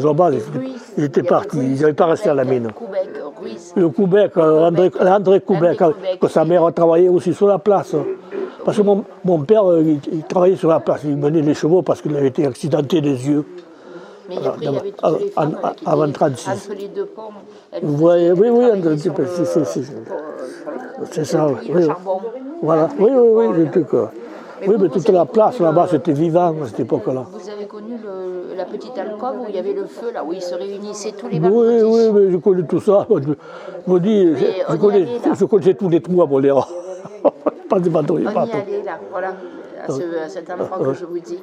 là-bas, ils étaient partis, ils n'avaient pas resté à la mine. Le Québec, André Québec, que sa mère a travaillé aussi sur la place. Parce que mon père, il travaillait sur la place, il menait les chevaux parce qu'il avait été accidenté des yeux. Mais après, il y avait toutes les femmes avant 36. Entre les deux ponts. Oui, c'est ça, oui. Voilà, oui, oui, mais toute la place là-bas, c'était vivant à cette époque-là. Vous avez connu la petite alcôve où il y avait le feu, là, où ils se réunissaient tous les vendredis? Oui, mais je connais tout ça. Je connais tous les trous à Molière. Pas de bateau, on y allait, là, voilà, à cet endroit que je vous dis.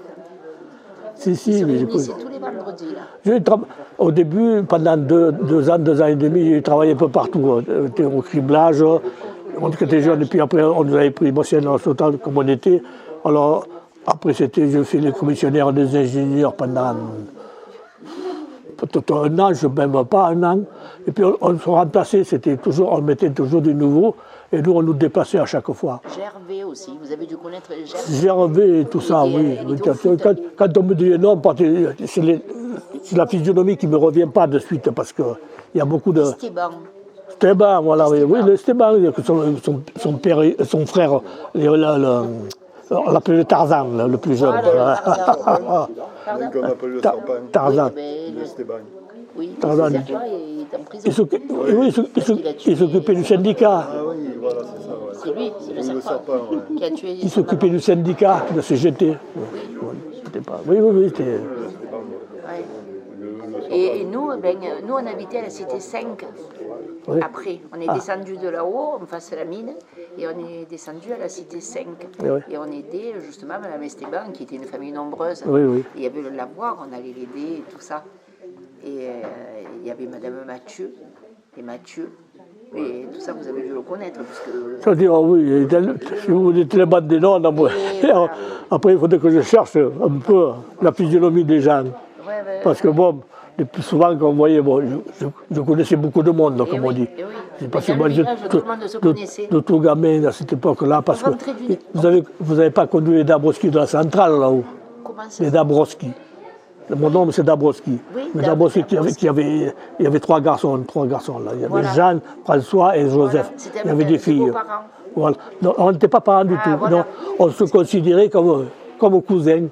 Si, mais j'ai connu. Tous les vendredis, là. Au début, pendant deux ans et demi, j'ai travaillé un peu partout. J'étais au criblage, on était jeunes, et puis après, on nous avait pris moitié total comme on était. Alors, après, j'ai fait le commissionnaire des ingénieurs pendant peut-être un an, je ne même pas un an. Et puis, on se remplaçait, on mettait toujours du nouveau. Et nous, on nous déplaçait à chaque fois. Gervais aussi, vous avez dû connaître Gervais. Gervais et tout ça, oui. Quand on me dit non, c'est la physionomie qui ne me revient pas de suite, parce qu'il y a beaucoup de... Esteban, voilà, oui, le Esteban, son père, son frère, on l'appelait le Tarzan, le plus jeune. On appelle le Tarzan. Le Esteban. Oui, Tarzan. Il s'occupait du syndicat. Ah oui, voilà, c'est ça. Ouais. C'est lui, c'est le serpent qui a tué. Il s'occupait du syndicat, de CGT. Oui, c'était... Et nous, nous, on habitait à la cité 5. Oui. Après, on est descendu de là-haut, en face de la mine, et on est descendu à la cité 5. Oui. Et on aidait justement Mme Esteban, qui était une famille nombreuse. Oui. Et il y avait le lavoir, on allait l'aider et tout ça. Et il y avait Mme Mathieu, et tout ça, vous avez dû le connaître. C'est-à-dire, oui, si vous voulez tellement des noms, après, il faudrait que je cherche un peu la physionomie des gens. Parce que bon, le plus souvent, quand on voyait, je connaissais beaucoup de monde, comme on dit. Parce que moi, de tout gamin à cette époque-là, parce que vous n'avez pas connu les Dabrowski de la centrale, là-haut. Les Dabrowski. Mon nom, c'est Dabrowski. Oui, mais Dabrowski, il y avait trois garçons là. Il y avait Jeanne, François et Joseph. Il y avait des filles. Voilà. Non, on n'était pas parents du tout. Non, on se considérait comme cousins.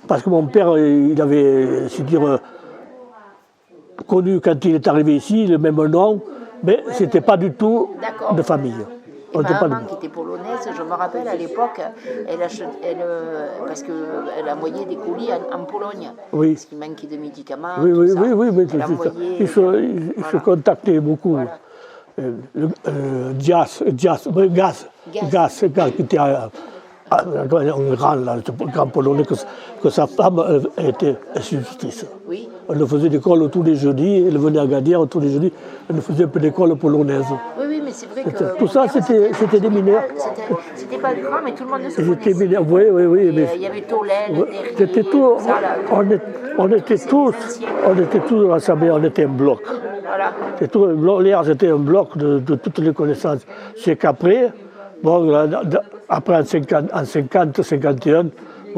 Parce que mon père, il avait, connu quand il est arrivé ici, le même nom, mais ce n'était pas du tout de famille. Et ma maman, qui était polonaise, je me rappelle à l'époque, parce qu'elle envoyait des colis en Pologne, parce qu'il manquait de médicaments. Oui, mais il se contactait beaucoup. Voilà. Gas, qui était un grand polonais, que sa femme était institutrice. Oui. Elle le faisait l'école tous les jeudis, elle venait à Gadière tous les jeudis, elle faisait un peu l'école polonaise. Oui, mais c'est vrai que... Tout ça, c'était des mineurs. C'était pas grand, mais tout le monde se connaissait. Mineurs, oui. Il y avait Tolène, c'était tout, on était tous rassemblés, on était un bloc. Voilà. C'était un bloc de toutes les connaissances. C'est qu'après, après en 50, 51,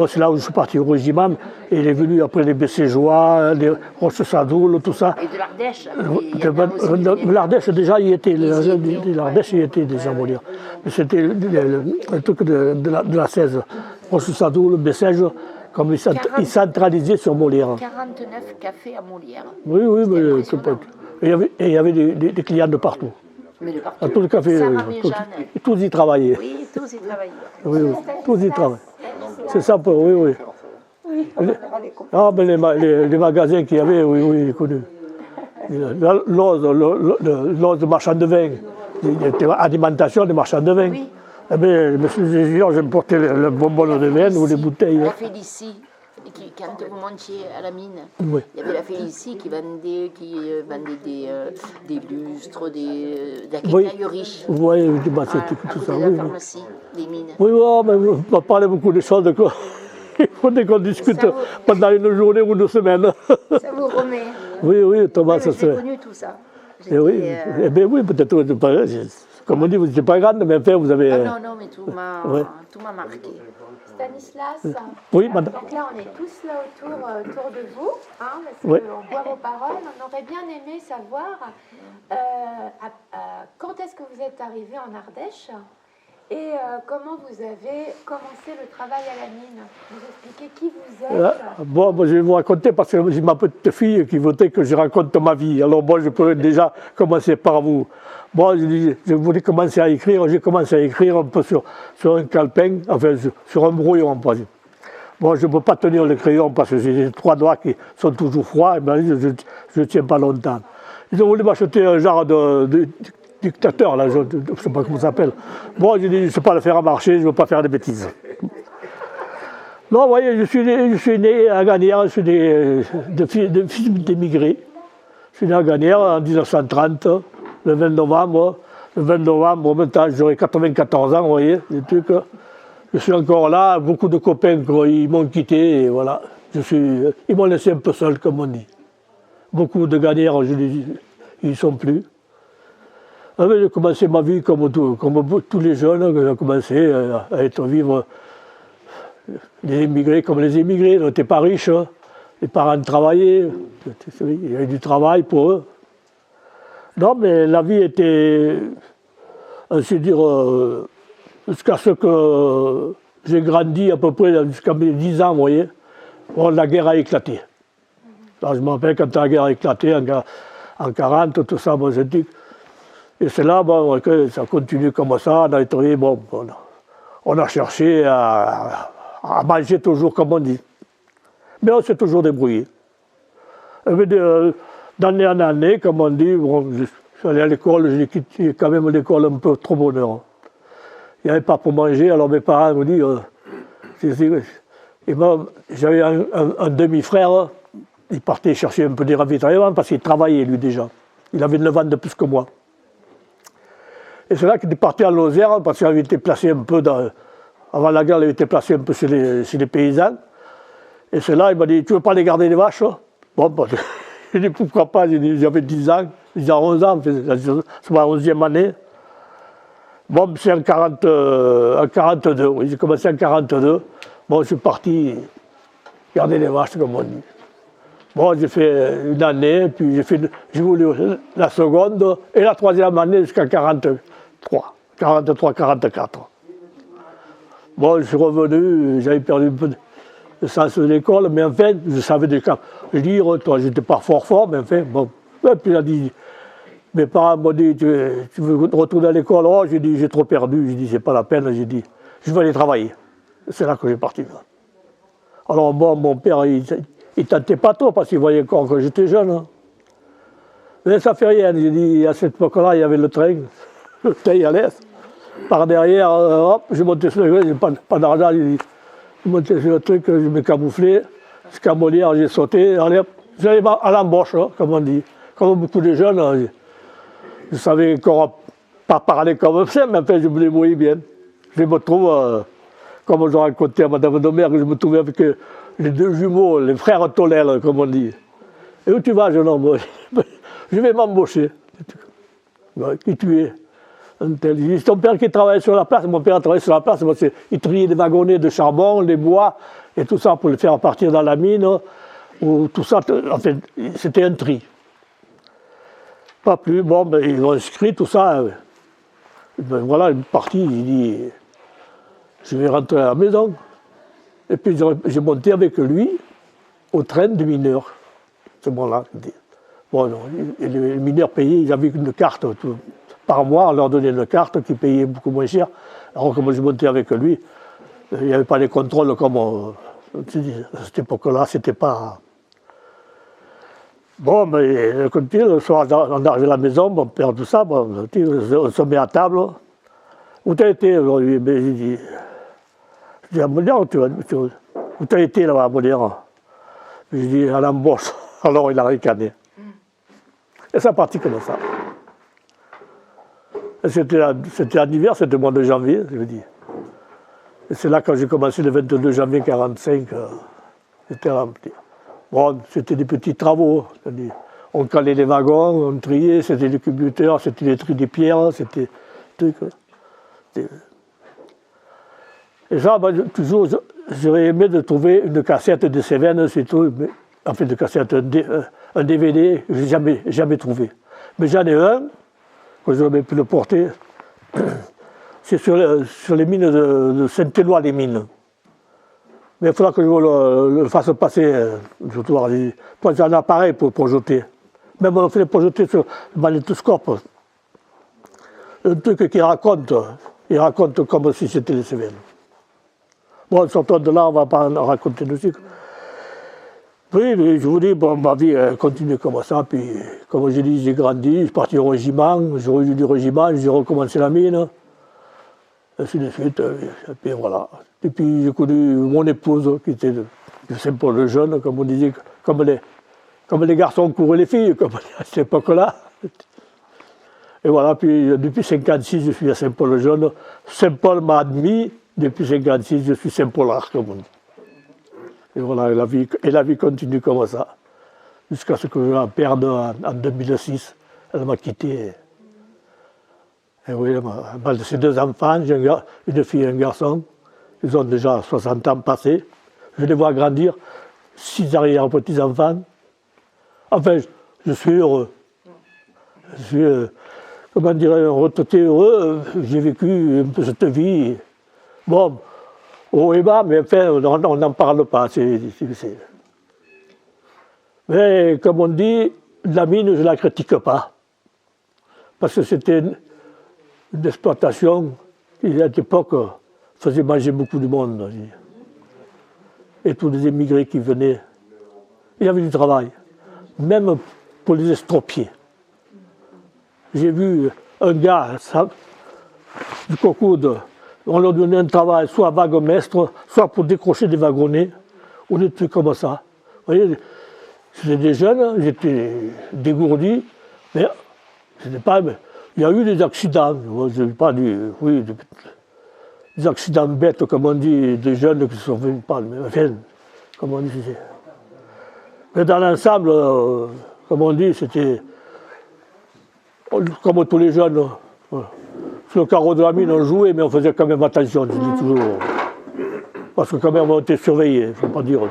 c'est là où je suis parti au régiment, et il est venu après les Bességeois, les Roche-Sadoul, tout ça. Et de l'Ardèche. L'Ardèche, déjà, il était. L'Ardèche, il était déjà, on va dire. C'était le truc de la 16. Roche-Sadoul, Bessèges, comme ils centralisaient sur Molière. 49 cafés à Molière. Oui, mais c'est pas. Et il y avait des clients de partout. Mais de partout. À tous les cafés, tous y travaillaient. Oui, tous y travaillaient. Oui, tous y travaillaient. C'est ça, oui. Mais les magasins qu'il y avait, oui, connus. L'ose de marchand de vin, alimentation des marchands de vin. Oui. Eh bien, monsieur Gégor, j'ai porté le bonbon de vin ou les bouteilles. La Félicie, quand vous montiez à la mine, il y avait la Félicie qui vendait des lustres, de la quincaillerie. Oui, c'était tout ça. La pharmacie, des mines. Oui, mais on va parler beaucoup de choses. Il faudrait qu'on discute pendant une journée ou une semaine. Ça vous remet. Oui, Thomas, ça c'est. J'ai connu tout ça. Oui, peut-être. Comme on dit, vous n'étiez pas grande, mais enfin, vous avez... Ah non, mais tout m'a marqué. Stanislas, oui, madame. donc là on est tous là autour de vous, hein, parce qu'on voit vos paroles. On aurait bien aimé savoir quand est-ce que vous êtes arrivé en Ardèche et comment vous avez commencé le travail à la mine. Vous expliquez qui vous êtes. Bon, je vais vous raconter parce que j'ai ma petite fille qui voudrait que je raconte ma vie. Alors bon, je peux déjà commencer par vous. Bon, je voulais commencer à écrire. J'ai commencé à écrire un peu sur un calepin, enfin sur un brouillon. Bon, je ne peux pas tenir le crayon parce que j'ai 3 doigts qui sont toujours froids. Et ben, je ne tiens pas longtemps. Ils ont voulu m'acheter un genre de dictateur, là, je ne sais pas comment ça s'appelle. Bon, j'ai dit, je ne sais pas le faire marcher, je ne veux pas faire des bêtises. Non, vous voyez, je suis né à Gagnères, je suis né de fils d'émigrés. Je suis né à Gagnères en 1930, le 20 novembre. Le 20 novembre, maintenant, j'aurai 94 ans, vous voyez, des trucs. Je suis encore là, beaucoup de copains, ils m'ont quitté, et voilà. Ils m'ont laissé un peu seul, comme on dit. Beaucoup de Gagnères, ils ne sont plus. J'ai commencé ma vie comme tous les jeunes, j'ai commencé à vivre les émigrés comme les émigrés. On n'était pas riches, les parents travaillaient, il y avait du travail pour eux. Non, mais la vie était, ainsi dire, jusqu'à ce que j'ai grandi à peu près jusqu'à mes 10 ans, vous voyez, bon, la guerre a éclaté. Alors, je me rappelle quand la guerre a éclaté en 40, tout ça, bon, j'ai dit. Et c'est là bon, que ça continue comme ça, on a cherché à manger toujours comme on dit. Mais on s'est toujours débrouillé. D'année en année, comme on dit, bon, je suis allé à l'école, j'ai quitté quand même l'école un peu trop bonheur. Il n'y avait pas pour manger, alors mes parents m'ont dit... j'avais un demi-frère, il partait chercher un peu des ravitaillements parce qu'il travaillait lui déjà. Il avait 9 ans de plus que moi. Et c'est là qu'il est parti à Lozère, parce qu'il avait été placé un peu avant la guerre, il avait été placé un peu chez les paysans. Et c'est là, il m'a dit, tu veux pas les garder les vaches? Bon, j'ai dit, pourquoi pas? J'avais 10 ans, j'ai 11 ans, c'est ma 11e année. Bon, c'est en 42, oui, j'ai commencé en 42. Bon, je suis parti garder les vaches, comme on dit. Bon, j'ai fait une année, puis j'ai voulu la seconde et la 3e année jusqu'à 44. Bon, je suis revenu, j'avais perdu un peu le sens de l'école, mais enfin, je savais déjà lire, j'étais pas fort, mais enfin, bon. Et puis il a dit, mes parents m'ont dit, tu veux retourner à l'école? Oh, j'ai dit, j'ai trop perdu, j'ai dit, c'est pas la peine, j'ai dit, je vais aller travailler. C'est là que j'ai parti. Alors bon, mon père, il tentait pas trop parce qu'il voyait encore que j'étais jeune. Hein. Mais ça fait rien, j'ai dit, à cette époque-là, il y avait le train à l'est. Par derrière, hop, j'ai monté sur le truc, pas d'argent, j'ai monté sur le truc, je me camouflais, scamolière, j'ai sauté, allez, j'allais à l'embauche, hein, comme on dit. Comme beaucoup de jeunes, je savais encore pas parler comme ça, mais enfin, je me débrouillais bien. Je me trouve, comme je racontais à Madame Domer, que je me trouvais avec les 2 jumeaux, les frères Tolel, comme on dit. Et où tu vas, jeune homme? Je vais m'embaucher. Qui tu es? C'est ton père qui travaillait sur la place. Mon père travaillait sur la place. Il triait des wagonnets de charbon, les bois, et tout ça pour les faire partir dans la mine. Ou tout ça, enfin, c'était un tri. Pas plus. Bon, ben, ils ont inscrit tout ça. Ben, voilà, il est parti, il dit, je vais rentrer à la maison. Et puis j'ai monté avec lui au train de mineurs. Ce moment-là. Bon, les mineurs payaient, ils avaient une carte par mois, on leur donnait une carte qui payait beaucoup moins cher. Alors que moi je montais avec lui, il n'y avait pas les contrôles comme à cette époque-là, c'était pas. Bon, mais le soir, on arrive à la maison, mon père, tout ça, bon, on se met à table. Où t'as été aujourd'hui? J'ai dit, à Molière, où t'as été là-bas à Molière? J'ai dit, à l'embauche. Alors il a ricané. Et ça partit comme ça. C'était en hiver, c'était le mois de janvier, je veux dire. Et c'est là quand j'ai commencé le 22 janvier 1945, c'était rempli. Bon, c'était des petits travaux. On calait les wagons, on triait, c'était les culbuteurs, c'était les tri des pierres, c'était trucs. Et ça, moi, toujours, j'aurais aimé de trouver une cassette de Cévennes, c'est tout. En fait, de cassette, un DVD, je n'ai jamais trouvé. Mais j'en ai un, que j'aurais pu le porter. C'est sur les mines de Saint-Éloi-les-Mines. Mais il faudra que je le fasse passer, j'ai un appareil pour projeter. Même on fait les projeter sur le magnétoscope. Un truc qui raconte, il raconte comme si c'était les Cévennes. Bon, sortant de là, on ne va pas en raconter dessus. Oui, mais je vous dis, bon, ma vie continue comme ça, puis comme j'ai dit, j'ai grandi, je suis parti au régiment, j'ai revu du régiment, j'ai recommencé la mine, ainsi de suite, et puis voilà. Et puis j'ai connu mon épouse, qui était de Saint-Paul-le-Jeune, comme on disait, comme les garçons couraient les filles, comme à cette époque-là. Et voilà, puis depuis 1956, je suis à Saint-Paul-le-Jeune. Saint-Paul m'a admis, depuis 1956, je suis Saint-Paulard, comme on dit. Et voilà, et la vie continue comme ça, jusqu'à ce que je la perde en 2006. Elle m'a quitté. Et oui, elle m'a laissé 2 enfants, j'ai une fille et un garçon. Ils ont déjà 60 ans passés. Je les vois grandir, 6 arrière-petits-enfants. Enfin, je suis heureux. Je suis, comment dirais-je, un retraité heureux. J'ai vécu un peu cette vie. Bon, haut et bas, mais enfin, on n'en parle pas. Mais comme on dit, la mine, je ne la critique pas. Parce que c'était une exploitation qui, à l'époque, faisait manger beaucoup de monde. Et tous les émigrés qui venaient, il y avait du travail. Même pour les estropiés. J'ai vu un gars du Cocoud, on leur donnait un travail, soit wagon-mestre, soit pour décrocher des wagonnets, ou des trucs comme ça. Vous voyez, c'était des jeunes, j'étais dégourdi, mais c'était pas. Il y a eu des accidents, je n'ai pas dit, oui, des accidents bêtes, comme on dit, des jeunes qui se sont venus pas, mais enfin, comme on dit. Mais dans l'ensemble, comme on dit, c'était comme tous les jeunes. Sur le carreau de la mine, on jouait, mais on faisait quand même attention, je dis toujours. Parce que quand même, on était surveillés, il ne faut pas dire. Vous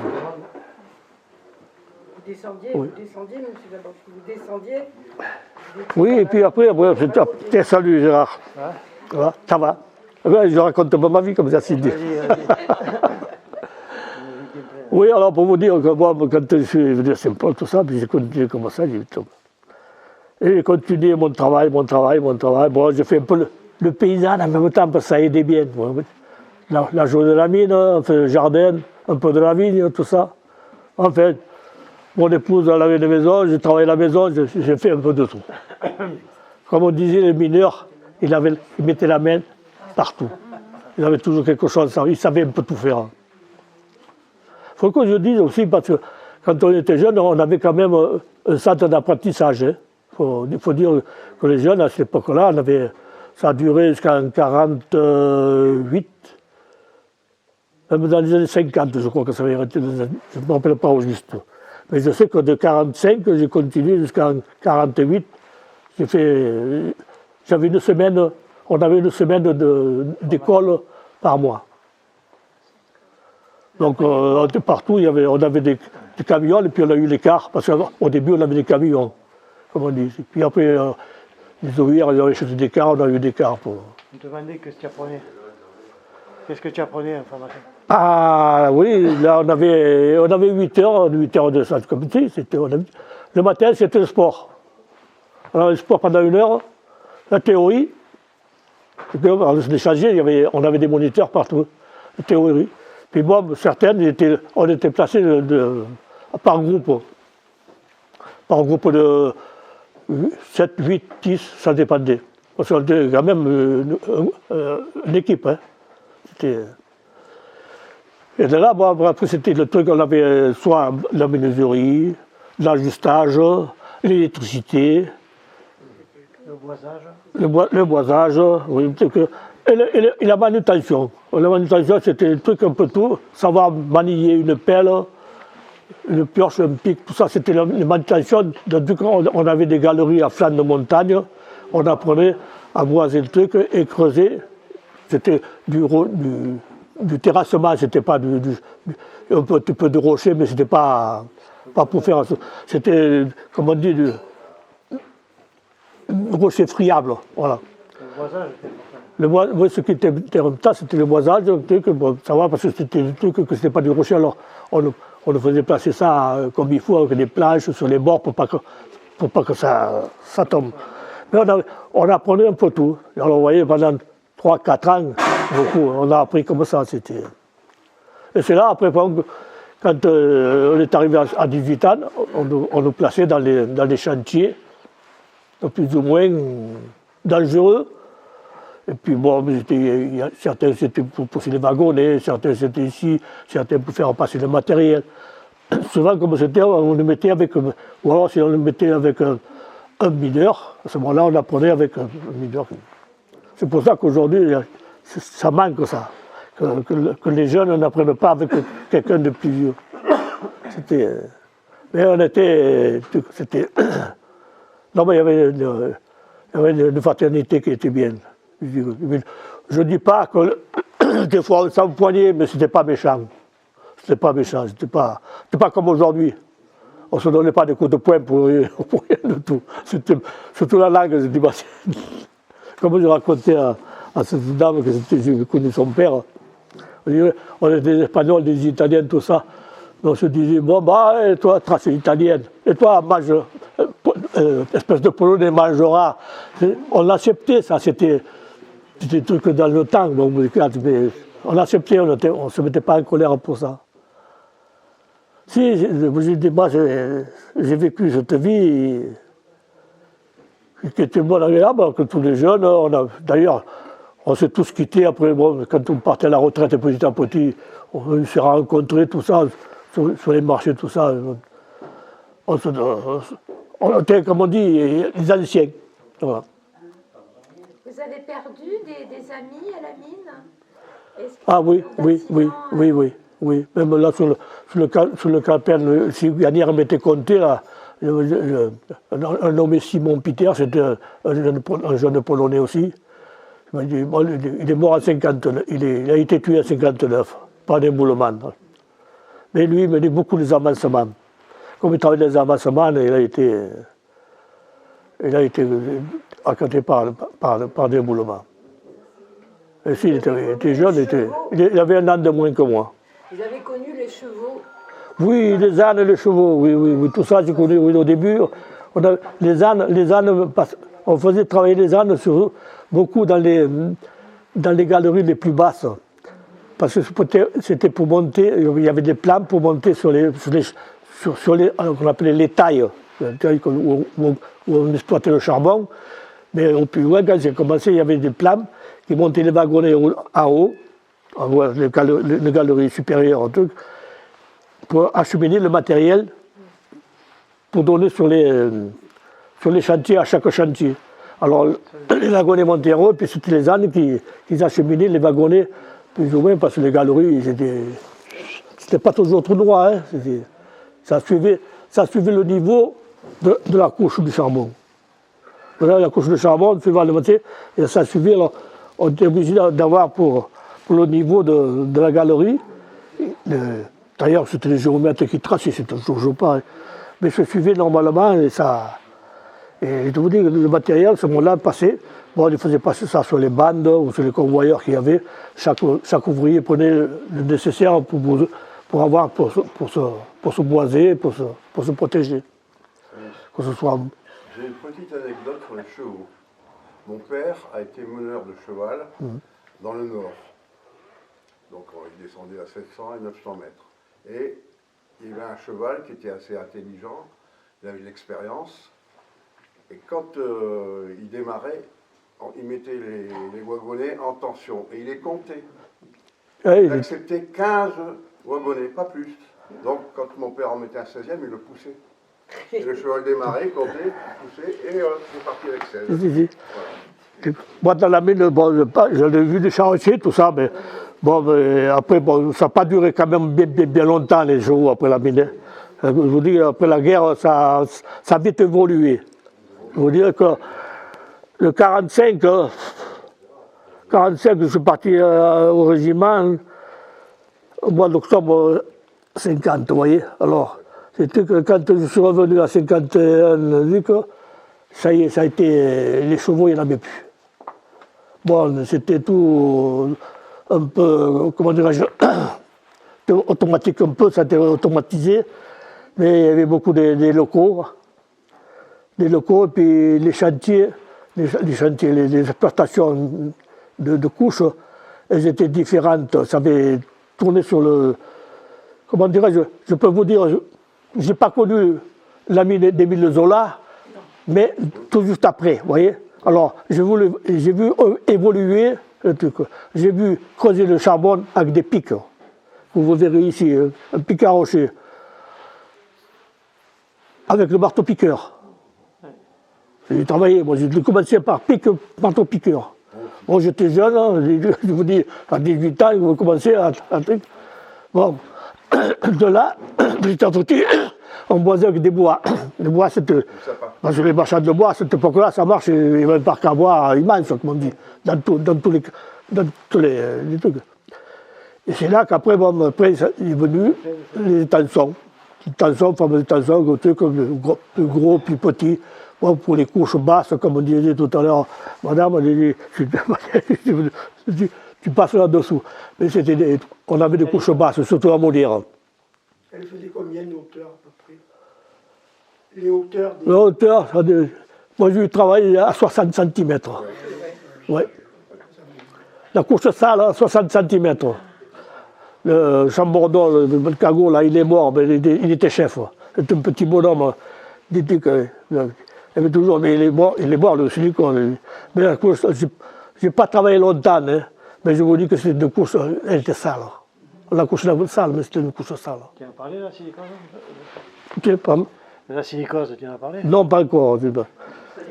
descendiez, monsieur Labanche, vous descendiez. Oui, et puis après c'était salut Gérard. Hein? Ça va. Je raconte pas ma vie comme ça, c'est dit. Oui, alors pour vous dire que moi, quand je suis venu à Saint-Paul, tout ça, puis j'ai continué comme ça, et j'ai continué mon travail. Bon, j'ai fait un peu le paysan en même temps, parce que ça aidait bien. La journée de la mine, on fait le jardin, un peu de la vigne, tout ça. En fait, mon épouse, elle avait une maison, j'ai travaillé à la maison, j'ai fait un peu de tout. Comme on disait, les mineurs, ils mettaient la main partout. Ils avaient toujours quelque chose, ils savaient un peu tout faire. Il faut que je dise aussi, parce que quand on était jeune, on avait quand même un centre d'apprentissage. Hein. Il faut dire que les jeunes, à cette époque-là, ça a duré jusqu'en 1948. Même dans les années 50, je crois que ça avait arrêté. Je ne me rappelle pas au juste. Mais je sais que de 1945, j'ai continué jusqu'en 1948. J'avais une semaine, on avait une semaine d'école par mois. Donc partout, on avait des camions et puis on a eu les cars. Parce qu'au début, on avait des camions, comme on dit. Puis après, les ouvrières, ils avaient acheté des cars, on a eu des cars. Pour... Vous me demandez qu'est-ce que tu apprenais. Qu'est-ce que tu apprenais en formation? Ah oui, là on avait 8 heures de centre comité. Le matin, c'était le sport. On avait le sport pendant 1 heure, la théorie. Et puis on se déchangeait, on avait des moniteurs partout, la théorie. Puis moi, certaines, on était placés par groupe. Par groupe de 7, 8, 10, ça dépendait. Parce qu'on était quand même une équipe. Hein. Et de là, bon, après, c'était le truc, on avait soit la menuiserie, l'ajustage, l'électricité. Le boisage. Le boisage, oui. Et la manutention. La manutention, c'était un truc un peu tout. Savoir manier une pelle, une pioche, un pic, tout ça, c'était la manutention. On avait des galeries à flanc de montagne. On apprenait à boiser le truc et creuser. C'était du terrassement, c'était pas un petit peu de rocher, mais c'était pas pour faire. C'était, comme on dit, du rocher friable. Voilà. Ce qui était intéressant, c'était le boisage, ça va, parce que c'était le truc que c'était pas du rocher, alors on faisait placer ça comme il faut, avec des planches sur les bords pour pas que ça tombe. Mais on apprenait un peu tout. Alors vous voyez, pendant 3-4 ans, beaucoup, on a appris comme ça. Et c'est là, après, quand on est arrivé à 18 ans, on nous plaçait dans les chantiers, plus ou moins dangereux. Et puis bon, certains c'était pour pousser les wagonnets, certains c'était ici, certains pour faire passer le matériel. Souvent, comme c'était, on le mettait avec, ou alors si on le mettait avec un mineur, à ce moment-là, on apprenait avec un mineur. C'est pour ça qu'aujourd'hui, ça manque ça, que les jeunes n'apprennent pas avec quelqu'un de plus vieux. Mais on était, non mais il y avait une fraternité qui était bien. Je ne dis pas que des fois on s'empoignait, mais ce n'était pas méchant. C'était pas méchant, c'était pas comme aujourd'hui. On ne se donnait pas des coups de poing pour rien du tout. C'était surtout la langue, comme je racontais à cette dame que j'ai connu son père. On était des Espagnols, des Italiens, tout ça. On se disait, bon, bah, toi, trace italienne. Et toi, mange, espèce de Polonais mangera. On l'acceptait, ça, c'était des trucs dans le temps. Donc, mais on acceptait, on ne se mettait pas en colère pour ça. Si, moi, j'ai vécu cette vie qui était bonne, agréable, que tous les jeunes, d'ailleurs, on s'est tous quittés après, bon, quand on partait à la retraite petit à petit, on s'est rencontrés, tout ça, sur les marchés, tout ça. On était, comme on dit, les anciens. Voilà. Vous avez perdu des amis à la mine? Ah oui. Même là, sur le Caperne, si Gagnère m'était compté, là, un nommé Simon Peter, c'était un jeune Polonais aussi. Il est mort en 59, il a été tué en 59, par des éboulement. Mais lui, il menait beaucoup les avancements. Comme il travaillait les avancements, il a été accaté par des éboulements. Et s'il était jeune, il avait un an de moins que moi. Vous avez connu les chevaux? Oui, les ânes et les chevaux, oui, tout ça j'ai connu. Oui, au début, les ânes, on faisait travailler les ânes beaucoup dans les galeries les plus basses. Parce que c'était pour monter, il y avait des plans pour monter sur les qu'on appelait les tailles, où on exploitait le charbon. Mais au plus loin, quand j'ai commencé, il y avait des plans qui montaient les wagonnets en haut, les galeries supérieures, pour acheminer le matériel, pour donner sur les chantiers, à chaque chantier. Alors, les wagonnets montaient en haut, puis c'était les ânes qui acheminaient les wagonnets, plus ou moins, parce que les galeries, c'était pas toujours tout droit. Hein, ça suivait le niveau de la couche du charbon. Voilà, la couche de charbon, suivant le métier, et ça suivait, alors, on était obligé d'avoir pour le niveau de la galerie. D'ailleurs, c'était les géomètres qui traçaient, c'était toujours pas. Mais ça suivait normalement, et ça. Et je vous dis que le matériel, ce moment-là, passait. Bon, il faisait passer ça sur les bandes ou sur les convoyeurs qu'il y avait. Chaque ouvrier prenait le nécessaire pour se boiser, pour se protéger. Que ce soit. J'ai une petite anecdote sur les chevaux. Mon père a été meneur de cheval dans le Nord. Donc il descendait à 700 et 900 mètres. Et il y avait un cheval qui était assez intelligent, il avait de l'expérience. Et quand il démarrait, il mettait les wagonnets en tension. Et il les comptait. Il acceptait 15 wagonnets, pas plus. Donc quand mon père en mettait un 16e, il le poussait. Et le cheval démarrait, comptait, poussait, et c'est parti avec 16. Voilà. Moi, dans la mine, bon, j'en ai vu des charretiers, tout ça, mais bon, après, bon, ça n'a pas duré quand même bien longtemps, les jours après la mine. Je vous dis, après la guerre, ça a vite évolué. Je vous dire que le 45, je suis parti au régiment au mois d'octobre 50, vous voyez. Alors, c'était que quand je suis revenu à 51, ça y est, ça a été, les chevaux, il n'y en avait plus. Bon, c'était tout un peu, comment dirais-je, automatique un peu, ça a été automatisé, mais il y avait beaucoup des locaux, et puis les chantiers, les exploitations de couches, elles étaient différentes, ça avait tourné sur le, comment dirais-je, je peux vous dire, je n'ai pas connu la mine d'Émile Zola, mais tout juste après, vous voyez. Alors, j'ai vu évoluer le truc. J'ai vu creuser le charbon avec des pics. Vous verrez ici, un pic à rocher. Avec le marteau-piqueur. J'ai travaillé, moi j'ai commencé par marteau-piqueur. Bon, j'étais jeune, hein, je vous dis, à 18 ans, j'ai commencé à truc. Bon, de là, petit à petit, on boisait avec des bois. Les bois, c'était. Parce que les marchands de bois, à cette époque-là, ça marche, il y avait un parc à bois immense, comme on dit, dans tous les trucs. Et c'est là qu'après, bon, après, il est venu les tançons. Les tançons, fameux tançons, plus gros, plus petits. Bon, pour les couches basses, comme on disait tout à l'heure, madame, tu passes là-dessous. Mais on avait des couches basses, surtout à Molière. Elle faisait combien de hauteur à peu près? Les hauteurs des... La hauteur, moi j'ai travaillé à 60 cm. Ouais. La couche sale à 60 cm. Le Chambordon, le Cagot, là, il est mort, mais il était chef. C'était un petit bonhomme. Il y avait toujours, mais il est mort, le silicone. Mais la couche, je n'ai pas travaillé longtemps, hein, mais je vous dis que c'était une couche, elle était sale. La couche était sale, mais c'était une couche sale. Tu en as parlé de la silicose? De la silicose, tu en as parlé? Non, pas encore.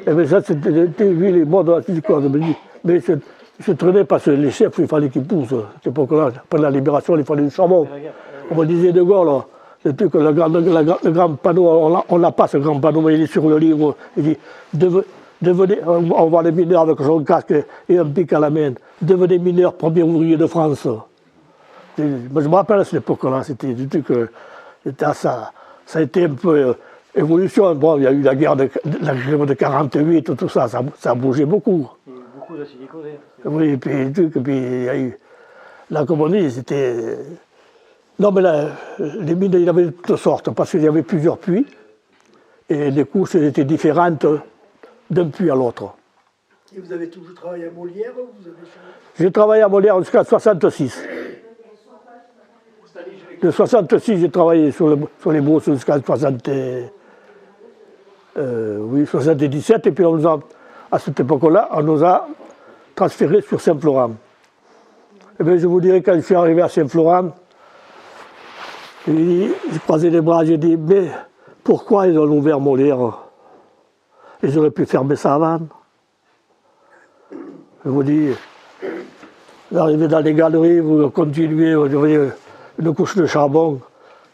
Mais ça, c'était les morts de la silicose. Mais je traînais parce que les chefs, il fallait qu'ils poussent. À cette époque-là, après la libération, il fallait du charbon. On me disait de Gaulle, c'était que le grand panneau, on n'a pas ce grand panneau, mais il est sur le livre. Il dit, devenez, on voit les mineurs avec son casque et un pic à la main. Devenez mineurs, premier ouvrier de France. Je me rappelle à cette époque-là, c'était du truc, ça a été un peu évolution. Bon, il y a eu la guerre de 48, tout ça, ça a bougé beaucoup. Il y a eu beaucoup de silicosés. Oui, et puis il y a eu, là, comme on dit, c'était... Non, mais là, les mines, il y avait de toutes sortes, parce qu'il y avait plusieurs puits, et les couches étaient différentes d'un puits à l'autre. Et vous avez toujours travaillé à Molière? J'ai travaillé à Molière jusqu'à 66. De 66, j'ai travaillé sur les brousses jusqu'à 77, et puis à cette époque-là, on nous a transférés sur Saint-Florent. Et bien, je vous dirais, quand je suis arrivé à Saint-Florent, j'ai croisé les bras, j'ai dit, mais pourquoi ils ont ouvert Molière? Ils auraient pu fermer ça avant. Je vous dis, vous arrivez dans les galeries, vous continuez, vous voyez une couche de charbon,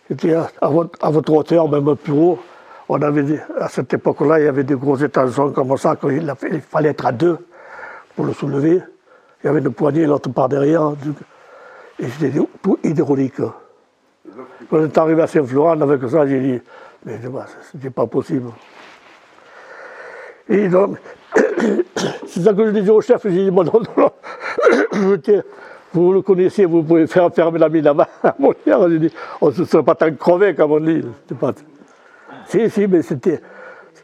c'était à votre hauteur, même plus haut. On avait, à cette époque-là, il y avait des gros étançons comme ça, il fallait être à deux pour le soulever. Il y avait une poignée, l'autre par derrière, et c'était tout hydraulique. Quand on est arrivé à Saint-Florent avec ça, j'ai dit, mais c'était pas possible. Et donc, c'est ça que je disais au chef, j'ai dit, non, vous le connaissez, vous pouvez faire fermer la mine à Molière. J'ai dit, on ne serait pas tant crevé, comme on dit. Si, mais c'était...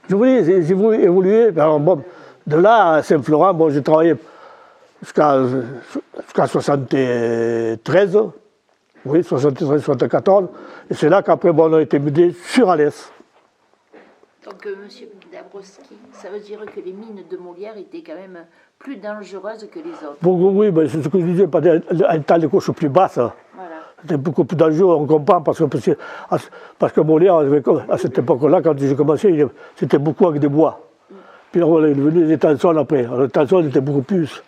Je vous dis, j'ai voulu évoluer. Alors, bon, de là à Saint-Florent, bon, j'ai travaillé jusqu'à 73, oui, 73, 74. Et c'est là qu'après, bon, on a été muté sur Alès. Donc, M. Dabrowski, ça veut dire que les mines de Molière étaient quand même plus dangereuses que les autres. Bon, oui, ben, c'est ce que je disais, étant les couches plus basses. Voilà. C'était beaucoup plus dangereux, on comprend, parce que Molière, à cette époque-là, quand j'ai commencé, c'était beaucoup avec des bois. Puis on est venu des tançons après. Alors, les tançons étaient beaucoup plus,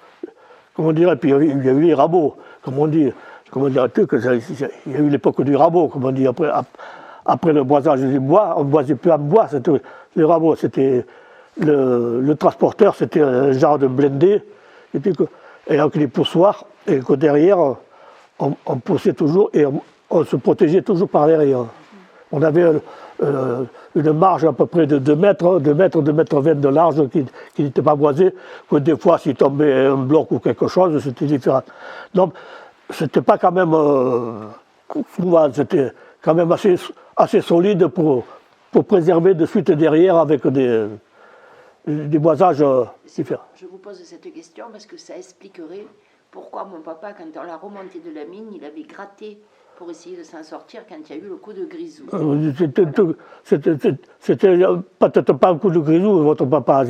comment dire, puis il y a eu les rabots, comme on dit. Il y a eu l'époque du rabot, comme on dit, après le boisage des bois, on ne boisait plus en bois, les rabots, c'était le transporteur, c'était un genre de blindé, et avec les poussoirs, et que derrière, on poussait toujours, et on se protégeait toujours par derrière. On avait une marge à peu près de 2 mètres, 2 mètres 20 de large, qui n'était pas boisée, que des fois, s'il tombait un bloc ou quelque chose, c'était différent. Donc, c'était pas quand même souvent, c'était quand même assez solide pour préserver de suite derrière avec des boisages différents. Je vous pose cette question parce que ça expliquerait pourquoi mon papa, quand on l'a remonté de la mine, il avait gratté pour essayer de s'en sortir quand il y a eu le coup de grisou. C'était peut-être pas un coup de grisou, votre papa.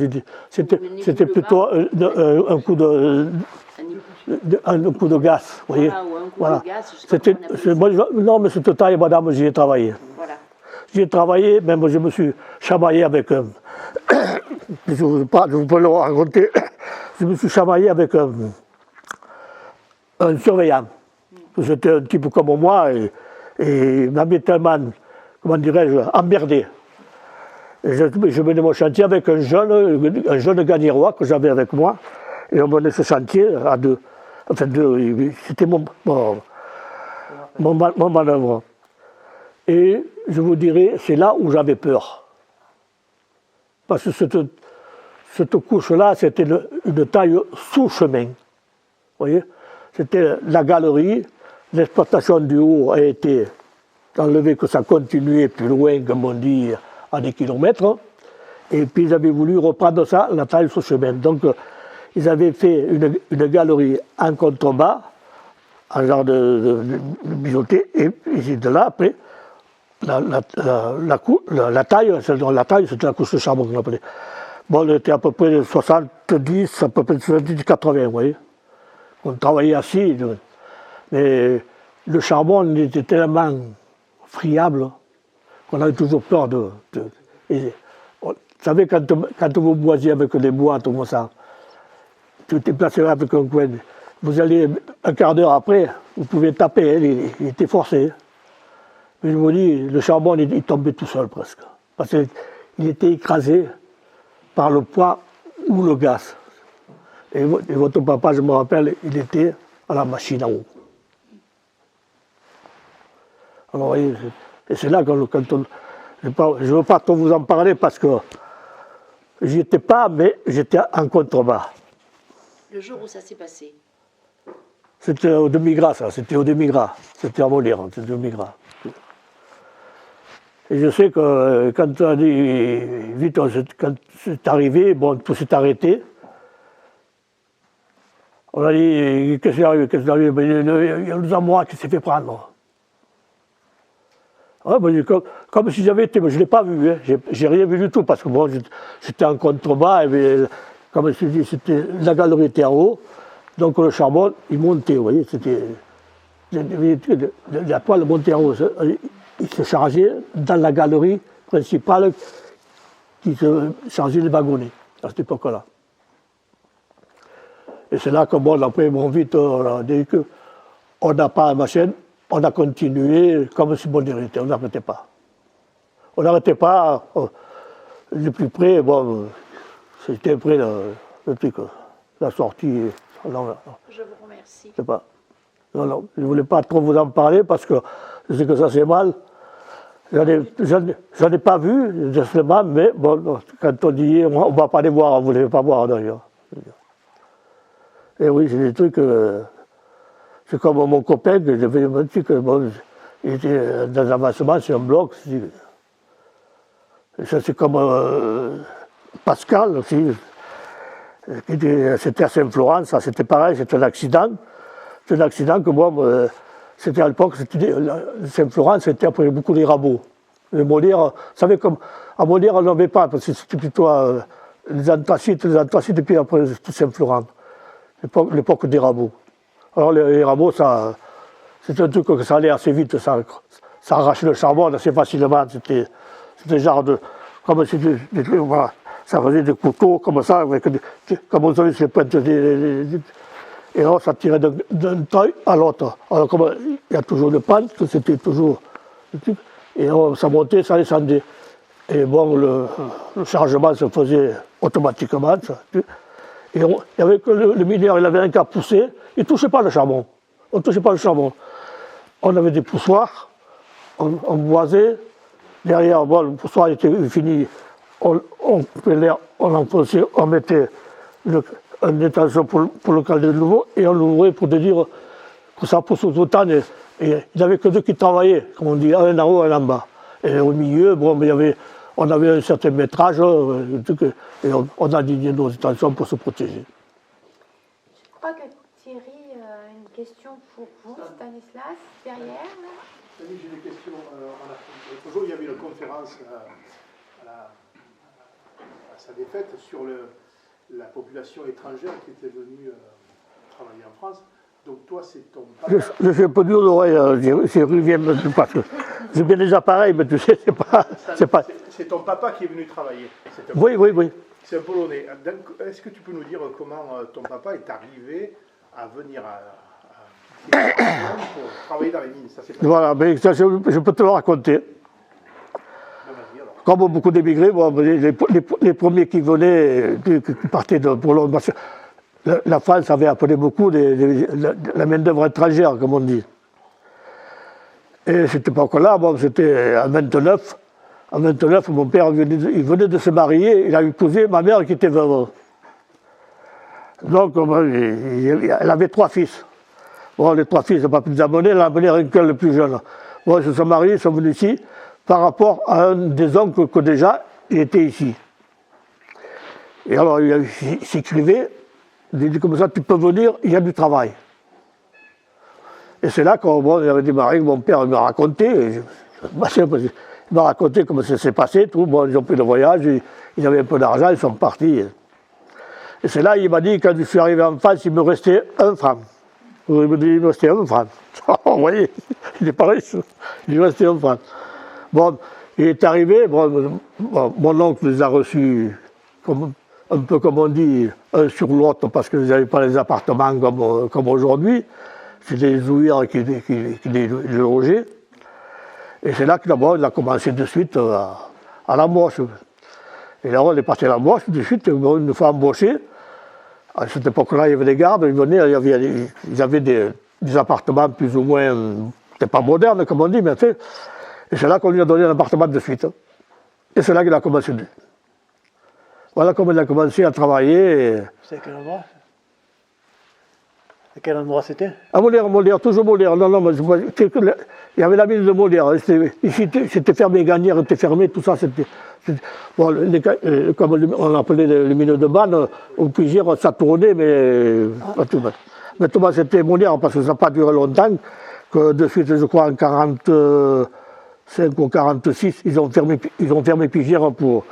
C'était plutôt un coup de gaz. Voyez. Voilà, ou un coup de gaz, je sais pas comment on appelle ça. Non, mais cette taille, madame, j'y ai travaillé. Voilà. J'y ai travaillé, même je me suis chamaillé avec je vous peux le raconter, je me suis chamaillé avec un surveillant. C'était un type comme moi et il m'avait tellement, comment dirais-je, emmerdé. Et je menais mon chantier avec un jeune Ganirois que j'avais avec moi et on menait ce chantier à deux. Enfin, c'était mon manœuvre. Et je vous dirais, c'est là où j'avais peur. Parce que cette couche-là, c'était une taille sous-chemin. Vous voyez? C'était la galerie. L'exploitation du haut a été enlevée, que ça continuait plus loin, comme on dit, à des kilomètres. Et puis ils avaient voulu reprendre ça, la taille sous-chemin. Donc ils avaient fait une galerie en contrebas, en genre de biseauté, et de là, après, la taille, c'était la couche de charbon qu'on appelait. Bon, on était à peu près de 70, à peu près de 70-80, vous voyez. On travaillait assis, mais le charbon était tellement friable qu'on avait toujours peur vous savez, quand vous boisiez avec les boîtes comme ça, tu t'es placé avec un coin, vous allez un quart d'heure après, vous pouvez taper, il était forcé. Mais je vous dis, le charbon, il tombait tout seul presque. Parce qu'il était écrasé par le poids ou le gaz. Et votre papa, je me rappelle, il était à la machine en haut. Alors, vous voyez, et c'est là quand on... Je ne veux pas trop vous en parler parce que j'y étais pas, mais j'étais en contrebas. Le jour où ça s'est passé? C'était au demi-gras, ça. C'était au demi-gras. C'était à Molière, c'était au demi-gras. Et je sais que quand on a dit, vite, quand c'est arrivé, bon, tout s'est arrêté. On a dit, qu'est-ce qui est arrivé? Qu'est-ce qui est arrivé? Ben, il y a le Zamois qui s'est fait prendre. Ouais, ben, comme si j'avais été, mais je ne l'ai pas vu, hein. J'ai rien vu du tout, parce que bon, j'étais en contrebas, et bien, comme je dis, la galerie était en haut, donc le charbon, il montait, vous voyez, la poêle montait en haut. Il se chargeait dans la galerie principale qui se chargeait les wagonnets, à cette époque-là. Et c'est là que, bon, après, bon, vite, on a dit qu'on n'a pas ma chaîne, on a continué comme si bon était, on n'arrêtait pas. On n'arrêtait pas, le plus près, bon, c'était près le truc, la sortie. Non, je vous remercie. Je sais pas. Non, je ne voulais pas trop vous en parler parce que je sais que ça c'est mal. J'en ai pas vu, justement, mais bon, quand on dit on ne va pas les voir, on ne voulait pas voir d'ailleurs. Et oui, c'est des trucs. C'est comme mon copain, que j'avais dit que bon, il était dans l'avancement sur un bloc. Ça, c'est comme Pascal aussi. C'était à Saint-Florent, ça c'était pareil, c'était un accident. C'est un accident que moi, c'était à l'époque, Saint-Florent, c'était après beaucoup les rabots. Les Molières, vous savez, comme à Molière, on n'en avait pas, parce que c'était plutôt les anthracites, et puis après Saint-Florent, l'époque des rabots. Alors les rabots, c'est un truc que ça allait assez vite, ça arrachait le charbon assez facilement, c'était genre de, comme voilà, ça faisait des couteaux comme ça, comme on savait, c'est pointes et alors ça tirait d'un taille à l'autre. Alors comme il y a toujours une pente, c'était toujours et alors, ça montait, ça descendait. Et bon, le chargement se faisait automatiquement. Ça. Et avec le mineur, il avait un cas poussé, il ne touchait pas le charbon. On ne touchait pas le charbon. On avait des poussoirs, on boisait. Derrière, bon, le poussoir était fini, on enfonçait, on mettait un étançon pour le caler de nouveau, et on l'ouvrait pour te dire que ça pousse tout le temps. Et il n'y avait que deux qui travaillaient, comme on dit, un en haut, un en bas. Et au milieu, bon, on avait un certain métrage, et on a aligné nos étançons pour se protéger. Je crois que Thierry a une question pour vous, Stanislas, derrière. J'ai des questions. L'autre jour, il y avait une conférence à sa défaite sur la population étrangère qui était venue travailler en France. Donc toi, c'est ton papa. Je suis un peu dur d'oreille, parce que j'ai bien des appareils, mais tu sais, c'est pas... C'est ton papa qui est venu travailler. Oui. C'est un Polonais. Est-ce que tu peux nous dire comment ton papa est arrivé à venir pour travailler dans les mines? Voilà, mais ça, je peux te le raconter. Comme beaucoup d'émigrés, bon, les premiers qui venaient, qui partaient pour l'Europe, la France avait appelé beaucoup la main-d'œuvre étrangère, comme on dit. Et à cette époque-là, bon, c'était en 29. En 29, mon père il venait de se marier, il a épousé ma mère qui était veuve. Donc, elle avait 3 fils. Bon, les 3 fils n'ont pas pu les amener, elle a amené rien que le plus jeune. Bon, ils se sont mariés, ils sont venus ici, par rapport à un des oncles que déjà, il était ici. Et alors, il s'écrivait, il dit comme ça, tu peux venir, il y a du travail. Et c'est là qu'on avait démarré, mon père m'a raconté, il m'a raconté comment ça s'est passé, tout. Bon, ils ont pris le voyage, ils avaient un peu d'argent, ils sont partis. Et c'est là, il m'a dit, quand je suis arrivé en France, il me restait 1 franc. Il me restait 1 franc. Vous voyez, il n'est pas riche. Il lui restait 1 franc. Bon, il est arrivé, mon oncle les a reçus un peu comme on dit, un sur l'autre, parce qu'ils n'avaient pas les appartements comme aujourd'hui. C'était les ouïrs qui les logeaient. Et c'est là que d'abord, il a commencé de suite à l'embauche. Et là, on est passé à l'embauche, de suite, une fois embauché. À cette époque-là, il y avait des gardes, ils venaient, ils avaient des appartements plus ou moins, c'était pas moderne, comme on dit, mais et c'est là qu'on lui a donné un appartement de suite. Et c'est là qu'il a commencé. Voilà comment il a commencé à travailler. C'est à quel endroit? À quel endroit c'était? À Molière, toujours Molière. Non, mais il y avait la mine de Molière. Ici, c'était fermé, Gagnères était fermé, tout ça. Bon, comme on appelait les mines de Banne, au Puisière, ça tournait, mais pas tout mal. Mais tout c'était Molière, parce que ça n'a pas duré longtemps, que de suite, je crois, en 45 ou 46, ils ont fermé Puisière pour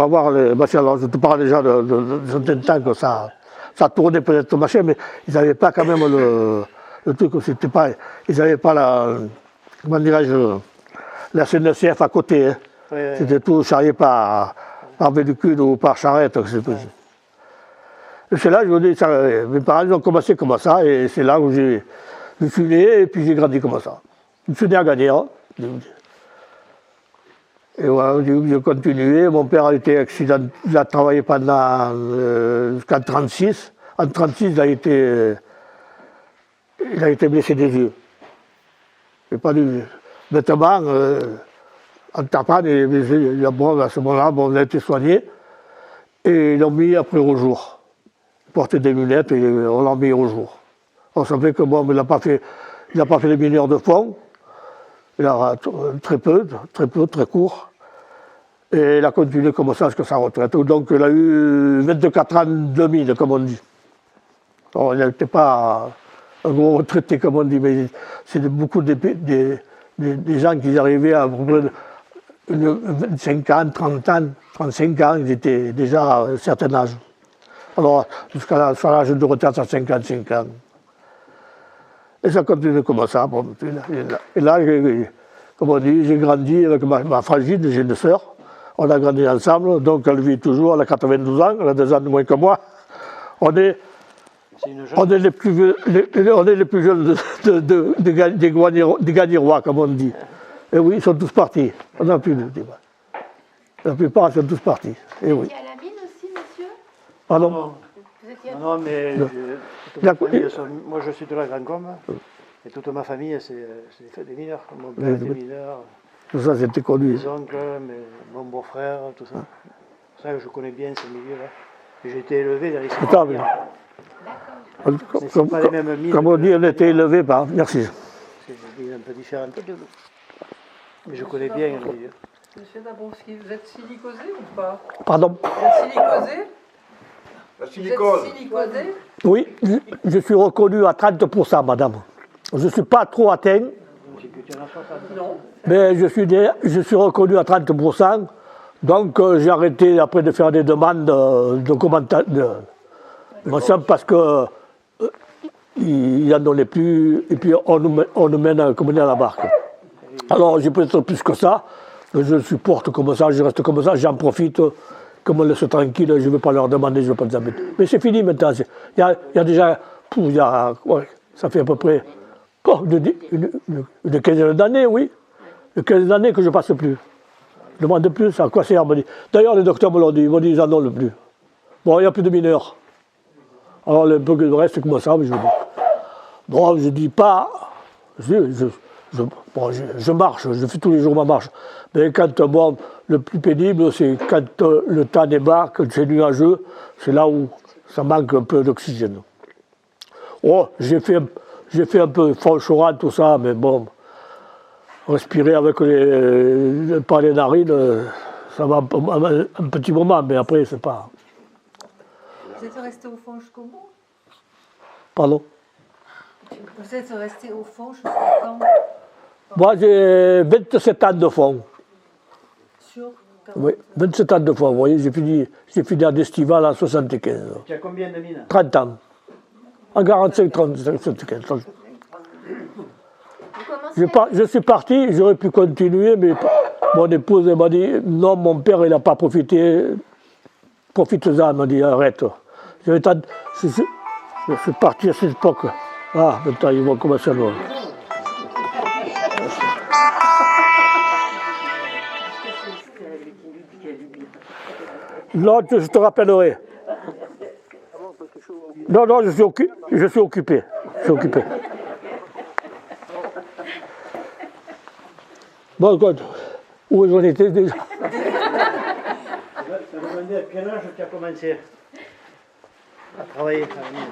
avoir les machines. Alors, je te parle déjà de certain temps que ça tournait peut-être machin, mais ils n'avaient pas quand même le truc, c'était pas, ils n'avaient pas comment dirais-je, la CNCF à côté. Hein. Oui. C'était tout charrié par véhicule ou par charrette. Et c'est là que je dis, mes parents ont commencé comme ça, et c'est là où je suis né, et puis j'ai grandi comme ça. Je suis né à Gagnères. Et voilà, j'ai continué. Mon père a été accidenté, il a travaillé pendant jusqu'en 1936. En 1936, il a été blessé des yeux. Pas du bêtement, en tapant, à ce moment-là, on a été soigné. Et ils l'ont mis après au jour. Il portait des lunettes et on l'a mis au jour. On savait que bon, il n'a pas fait les mineurs de fond. Il a très peu, très court. Et il a continué comme ça jusqu'à sa retraite. Donc il a eu 24 ans de mine, comme on dit. Alors, il n'était pas un gros retraité, comme on dit, mais c'est beaucoup des gens qui arrivaient à 25 ans, 30 ans, 35 ans, ils étaient déjà à un certain âge. Alors, jusqu'à l'âge de retraite à 55 ans. Et ça continue comme ça. Bon, et là, comme on dit, j'ai grandi avec ma frangine, j'ai une sœur. On a grandi ensemble, donc elle vit toujours, elle a 92 ans, elle a 2 ans de moins que moi. On est les plus jeunes des Gagnérois, comme on dit. Et oui, ils sont tous partis. On n'a plus de débat. La plupart sont tous partis. Et oui. À la mine aussi? Pardon? Non, mais moi je suis de la Grand-Combe, et toute ma famille, c'est des mineurs. Mon père était mineur, Tout ça, c'était connu. mes oncles, mon beau-frère, tout ça. C'est ça que je connais bien ces milieux-là. Et j'ai été élevé dans les cimetières. Comme on dit, on était élevé par. Merci. C'est des villes un peu différentes. Mais je connais bien le milieu. Monsieur Dabrowski, vous êtes silicosé ou pas? Pardon? Vous êtes silicosé? La Vous silicose. êtes silicosé? Oui, je suis reconnu à 30%, madame. Je ne suis pas trop atteint, Non. mais je suis reconnu à 30%. Donc j'ai arrêté après de faire des demandes de commentaires parce que il n'y en donnait plus, et puis on nous mène à la barque. Alors j'ai peut-être plus que ça, je supporte comme ça, je reste comme ça, j'en profite, comme on laisse tranquille, je ne vais pas leur demander, je ne vais pas les embêter. Mais c'est fini maintenant, il y a déjà, ça fait à peu près une quinzaine d'années, oui, une quinzaine d'années que je ne passe plus. Je demande plus, à quoi sert, me dit. D'ailleurs, les docteurs me l'ont dit, ils m'ont dit, ils n'en ont plus. Bon, il n'y a plus de mineurs. Alors, le peu de reste, comme ça, je dis. Bon, je dis pas. Je marche, je fais tous les jours ma marche. Mais quand, bon, le plus pénible, c'est quand le temps débarque, quand c'est nuageux, c'est là où ça manque un peu d'oxygène. Oh, j'ai fait un peu Franche-Orane, tout ça, mais bon. Respirer avec par les narines, ça va un petit moment, mais après, c'est pas. Vous êtes resté au fond jusqu'au bout? Pardon? Vous êtes resté au fond jusqu'à quand? Moi, j'ai 27 ans de fond. Sur? Oui, 27 ans de fond, vous voyez, j'ai fini en estival en 75. Tu as combien de mines? 30 ans. En 45, 35, 75. Je suis parti, j'aurais pu continuer, mais mon épouse m'a dit, non, mon père, il n'a pas profité. Profite-en, elle m'a dit, arrête. Je suis parti à cette époque. Ah, maintenant, ils vont commencer à nous. Non, je te rappellerai. Non, je suis occupé. Je suis occupé. Bon, écoute, où j'en étais déjà? Tu as demandé à quel âge tu as commencé à travailler à la mine?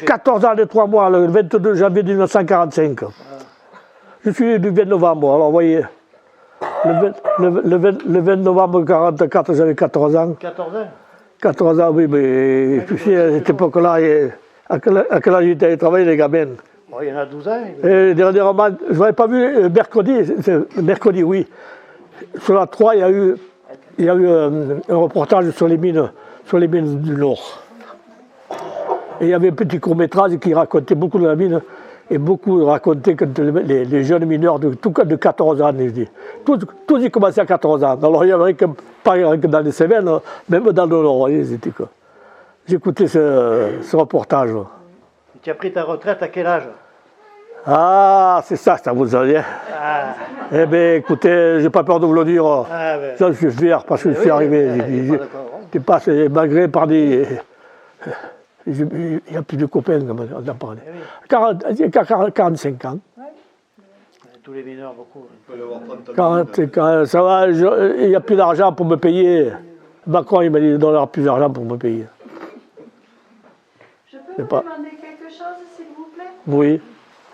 14 ans et 3 mois, le 22 janvier 1945. Je suis du 20 novembre, alors vous voyez, le 20 novembre 1944, j'avais 14 ans. 14 ans? 14 ans, oui, mais tu sais, à cette époque-là, à quel âge j'étais allé travailler, les gamins? Oh, il y en a 12 ans. Et dernièrement, je n'avais pas vu mercredi, oui. Sur la 3, il y a eu un reportage sur les mines du Nord. Et il y avait un petit court-métrage qui racontait beaucoup de la mine, et beaucoup racontaient que les jeunes mineurs de 14 ans, je dis. Tous ils commençaient à 14 ans. Alors il y avait pas que dans les Cévennes, même dans le Nord. J'écoutais ce reportage. Et tu as pris ta retraite à quel âge? Ah, c'est ça vous savez. Eh bien, écoutez, j'ai pas peur de vous le dire. Ben. Ça, je suis fier parce que je suis arrivé. Je passe malgré par des. Il n'y a plus de copains, on en parlait. 45 ans. Tous les mineurs, beaucoup. 45 ans, ça va, il n'y a plus d'argent pour me payer. Macron, il m'a dit qu'il n'y aura plus d'argent pour me payer. Je peux vous demander quelque chose, s'il vous plaît? Oui.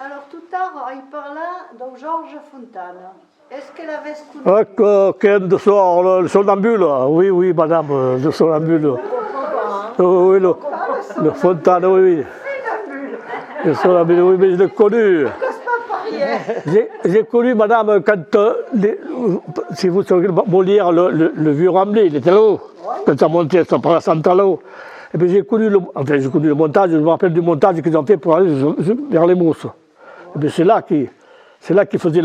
Alors, tout à l'heure, il parlait de Georges Fontane. Est-ce qu'elle avait ce Quel de soir, le somnambule? Oui, madame, le somnambule. Oui, le Fontane, oui. Le somnambule, oui, mais je l'ai connu. J'ai connu, madame, quand, si vous savez, Molière, le vieux Rabelais, il était là-haut. Quand ça montait, ça prenait là-haut. Et puis j'ai connu le montage, je me rappelle du montage qu'ils ont fait pour aller vers les mousses. Et puis c'est là qu'il faisait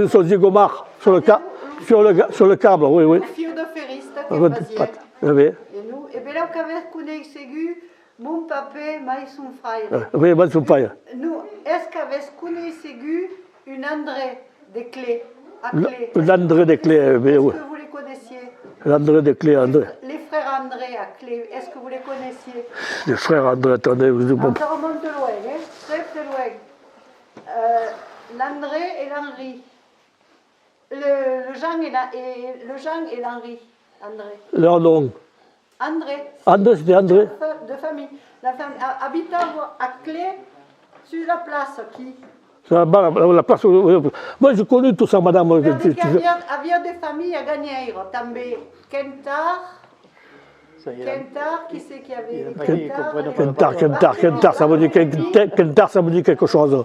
son zigomar sur le câble, oui. Le fio de ferriste qui faisait. Oui. Et bien là, quand on connaît Ségu, mon papa, mais son frère. Oui, mais son frère. Nous, est-ce qu'avait connaît Ségu une André des clés? L'André des clés, oui. Est-ce que vous les connaissiez? L'André des clés, André. Les frères André à Clé, est-ce que vous les connaissiez? Les frères André, attendez, vous On te remonte de loin, hein, très très loin. L'André et l'Henri. Le Jean et l'Henri. André. leur nom. André. André, c'était André. De famille. La famille habitant à Clé, sur la place, qui? La place où... Moi, je connais tout ça, madame. Il y avait des familles à Gagneiro, també. Kentar, qui c'est qui avait Kentar, ça veut dire quelque chose.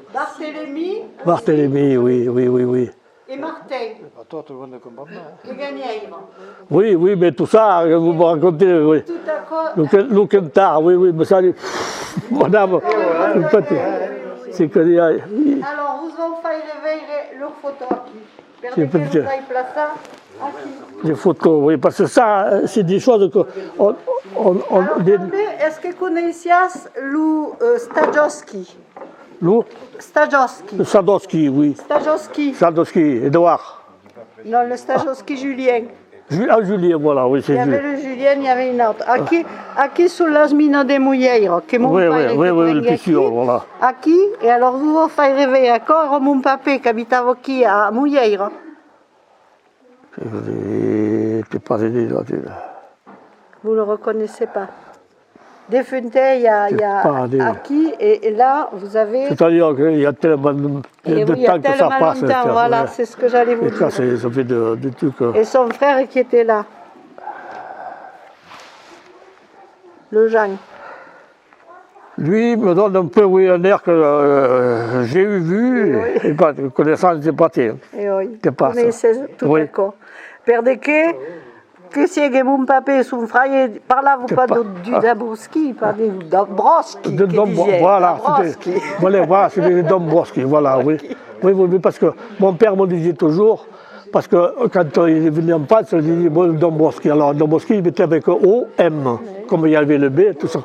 Barthélemy, oui. Et Martin. Toi, tout le monde ne comprend pas. De Gagneiro. Oui, mais tout ça, vous me racontez, oui. Tout à Le Kentar, oui, mais ça, madame, c'est que... Alors, vous en faites réveiller leurs photos aquí. Perdez que vous avez placé aquí. Les photos, oui, parce que ça, c'est des choses que... Est-ce que vous connaissez Lou Stajowski? Lou Stajowski. Sadowski, oui. Sadowski, Edouard. Non, le Stajowski Julien. Julien, voilà, oui, c'est Julien. Il y avait le Julien, il y avait une autre. Aquí sur las minas de Mulleiro, que mon père le pissure, voilà. Aquí, et alors vous faites rêver encore mon papa qui habite ici à Mulleiro. T'es pas aidé, là. Vous ne le reconnaissez pas. Des Fontaines, il y a Aki, et là, vous avez... C'est-à-dire qu'il y a tellement de temps que ça passe. Voilà, c'est ce que j'allais vous dire. Ça fait des trucs... Et son frère qui était là. Le Jean. Lui me donne un peu, oui, un air que j'ai vu, et pas de connaissance des pâtés. Et oui, vous connaissez tout d'accord. Perdeke, que c'est que mon papa et son frère, parlavo pas du Dabrowski, il parlait de Dombrowski. Voilà, c'était Dombrowski, voilà, oui. Oui, parce que mon père me disait toujours, parce que quand il est venu en France, il disait Dombrowski. Alors Dombrowski, il mettait avec O-M, comme il y avait le B, tout ça.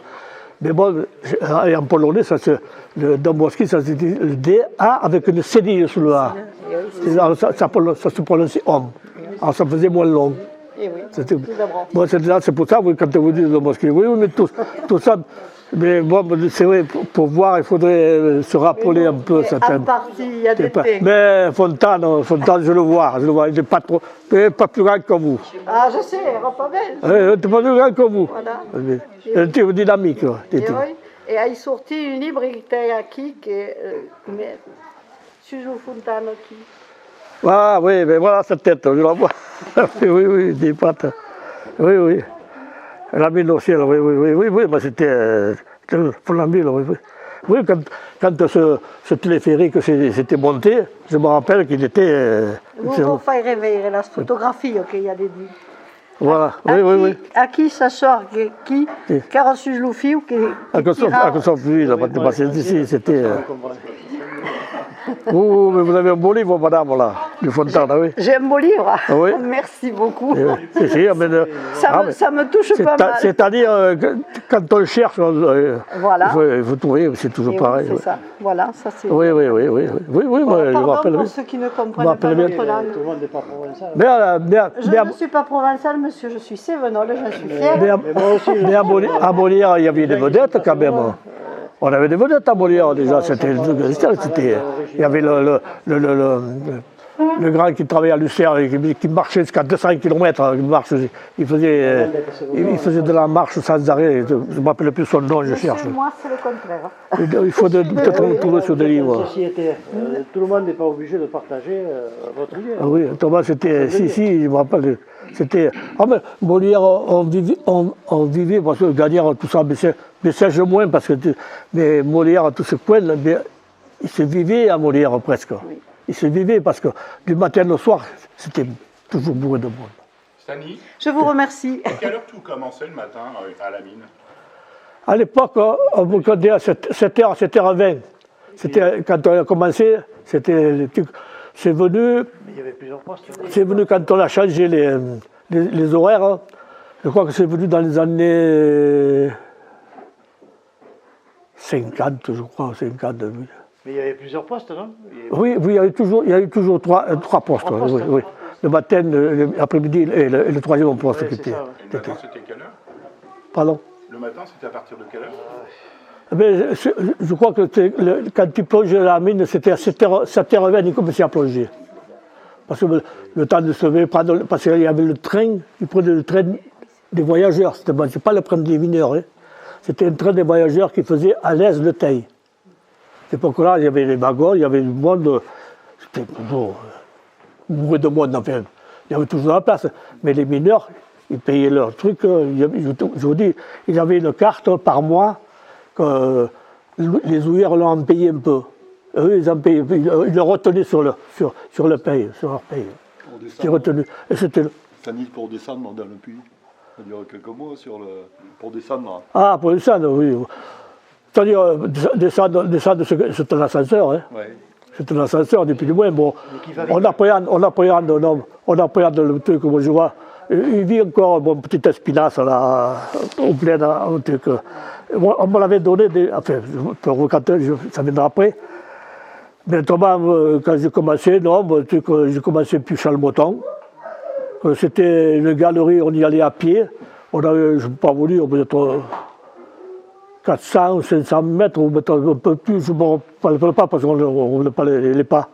Mais bon, et en polonais, le Dombrowski, ça c'était le D-A avec une cédille sur le A. Alors, ça se prononçait homme. Alors ça faisait moins long. Bon, c'est pour ça, quand vous dites Dombrowski, oui, mais tout ça, mais bon, c'est vrai, pour voir, il faudrait se rappeler un peu. En partie, il y a des thés. Mais Fontane, je le vois, il n'est pas trop, pas plus grand que vous. Ah, je sais, il n'est pas belle. Il n'est pas plus grand que vous. Voilà. Un type dynamique. Et il a sorti un livre qui était ici, sur Fontane qui. Ah oui, mais voilà sa tête, je la vois. Oui, des pattes. Oui. La mine au ciel, oui, mais c'était flambé, oui. Oui, quand ce téléphérique s'était monté, je me rappelle qu'il était... Vous faites rêver la photographie qu'il y a des dit. Voilà, oui. À qui ça sort? Qui a reçu le fil? À son fil, c'était... Oh, mais vous avez un beau livre, madame, là, du Fontane, oui. J'ai un beau livre. Oui. Merci beaucoup. Ça me touche pas mal. C'est-à-dire, quand on cherche, voilà. il faut trouver, c'est toujours pareil. C'est ça. Voilà, ça c'est. Oui, moi, je me rappelle. Pour ceux qui ne comprennent pas notre langue. Tout le monde n'est pas provençal. Je ne suis pas provençal, monsieur, je suis sévenol, j'en suis fière. Mais à Molière, il y avait des vedettes quand même. On avait des vedettes à Molière déjà, il y avait le grand qui travaillait à Lucerne, qui marchait jusqu'à 200 km, il faisait de la marche sans arrêt, je ne me rappelle plus son nom, je cherche. Moi, c'est le contraire. Il faut peut-être trouver sur des livres. Tout le monde n'est pas obligé de partager votre idée. Ah oui, Thomas, c'était, si, je me rappelle, c'était, Molière, on vivait, parce que Gagnère, tout ça, mais Serge moins, parce que, mais Molière, tout ce coin, il se vivait à Molière presque. Oui. Il se vivait parce que du matin au soir, c'était toujours bourré de monde. Stani, je vous remercie. À quelle heure tout commençait le matin à la mine? À l'époque, on me comptait à 7h, 7h20. C'était, quand on a commencé, c'était c'est venu. Mais il y avait plusieurs postes. C'est venu quand on a changé les horaires. Je crois que c'est venu dans les années 50, je crois, 50. Mais il y avait plusieurs postes, non? Oui, il y a eu toujours trois postes. Oui. Le matin, l'après-midi et le troisième poste. Et le matin, c'était quelle heure? Pardon? Le matin, c'était à partir de quelle heure? Mais je crois que quand tu plongeais la mine, c'était à 7h20, il commençait à plonger. Parce que le temps de se lever, parce qu'il y avait le train, ils prenaient le train des voyageurs. Ce n'était pas le train des mineurs. Hein. C'était un train des voyageurs qui faisait à l'est de Teil. À cette époque-là, il y avait les wagons, il y avait du monde. C'était toujours bourré de monde, enfin. Il y avait toujours la place. Mais les mineurs, ils payaient leur truc. Je vous dis, ils avaient une carte par mois que les ouvriers leur en payaient un peu. Eux, ils en payaient, ils le retenaient sur le paye, sur leur paye. C'était retenu. Et c'était. Ça dit pour descendre dans le puits. Ça dure quelques mois pour descendre. Ah, pour descendre, oui. C'est-à-dire, descendre, c'est un ascenseur. Hein. Ouais. C'est un ascenseur, depuis du moins. Bon, on appréhende le truc, moi je vois. Il vit encore mon petit espinasse là, au plein, un truc. On me l'avait donné, enfin, ça viendra après. Mais autrement, quand j'ai commencé, j'ai commencé plus Chalmoton. C'était une galerie, on y allait à pied. On avait, je ne sais pas vous dire, peut-être 400 ou 500 mètres, ou peut-être un peu plus, je ne me rappelle pas parce qu'on ne voulait pas les pas.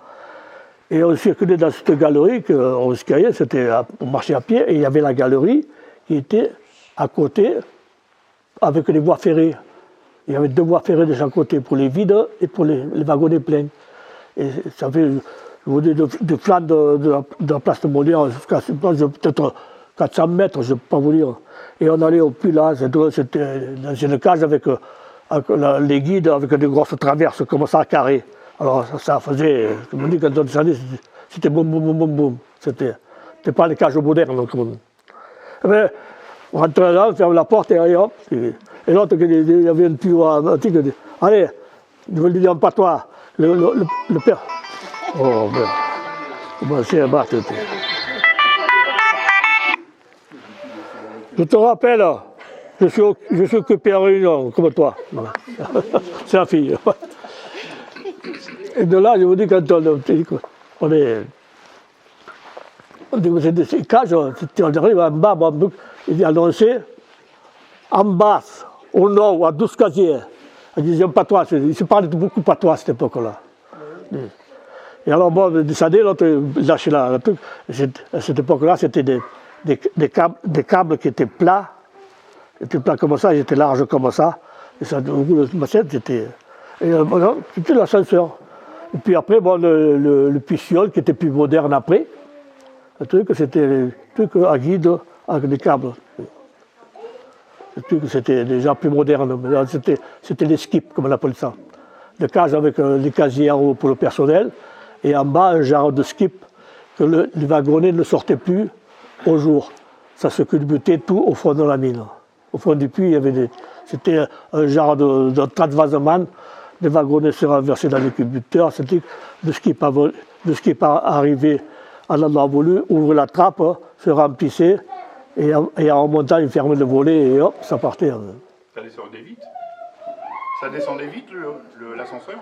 Et on circulait dans cette galerie, on marchait à pied, et il y avait la galerie qui était à côté avec les voies ferrées. Il y avait 2 voies ferrées de chaque côté, pour les vides et pour les wagonnets pleins. Et ça fait, je vous dis, de flanc de la place de Molière jusqu'à peut-être 400 mètres, je ne peux pas vous dire. Et on allait au puits là, c'était dans une cage avec les guides, avec des grosses traverses comme ça, carrées. Alors ça faisait, je me dis, quand on descendait, c'était boum, boum, boum, boum, boum. C'était pas les cages modernes. Donc, mais on rentrait là, on ferme la porte et hop. Et l'autre, il y avait un tuyau, un truc, il dit, allez, je veux lui dire en patois, le père. Oh merde, comment c'est à battre. Je te rappelle, je suis occupé en réunion, comme toi. C'est la fille. Et de là, je vous dis, quand on est dans ces cages, on arrive en bas, il est annoncé, en bas, au nord, à 12 casiers. Ils disaient patois, ils se parlaient beaucoup patois à cette époque-là. Et alors, bon, on descendait, l'autre lâchait la truc. À cette époque-là, c'était des câbles qui étaient plats comme ça, ils étaient larges comme ça. Et ça, le machin, c'était l'ascenseur. Et puis après, bon, le puiciole qui était plus moderne après. Le truc, c'était le truc à guide avec des câbles. Le truc, c'était déjà plus moderne. C'était les skips, comme on appelle ça. Des cages avec des casiers en haut pour le personnel. Et en bas, un genre de skip que les wagonnets ne sortaient plus au jour. Ça se culbutait tout au fond de la mine. Au fond du puits, il y avait c'était un genre de transvasement. Les wagonnets se renversaient dans les culbuteurs. C'était le skip arrivait à l'endroit voulu, ouvrait la trappe, se remplissait, et en remontant, il fermait le volet et hop, ça partait. Ça descendait vite? Ça descendait vite, l'ascenseur?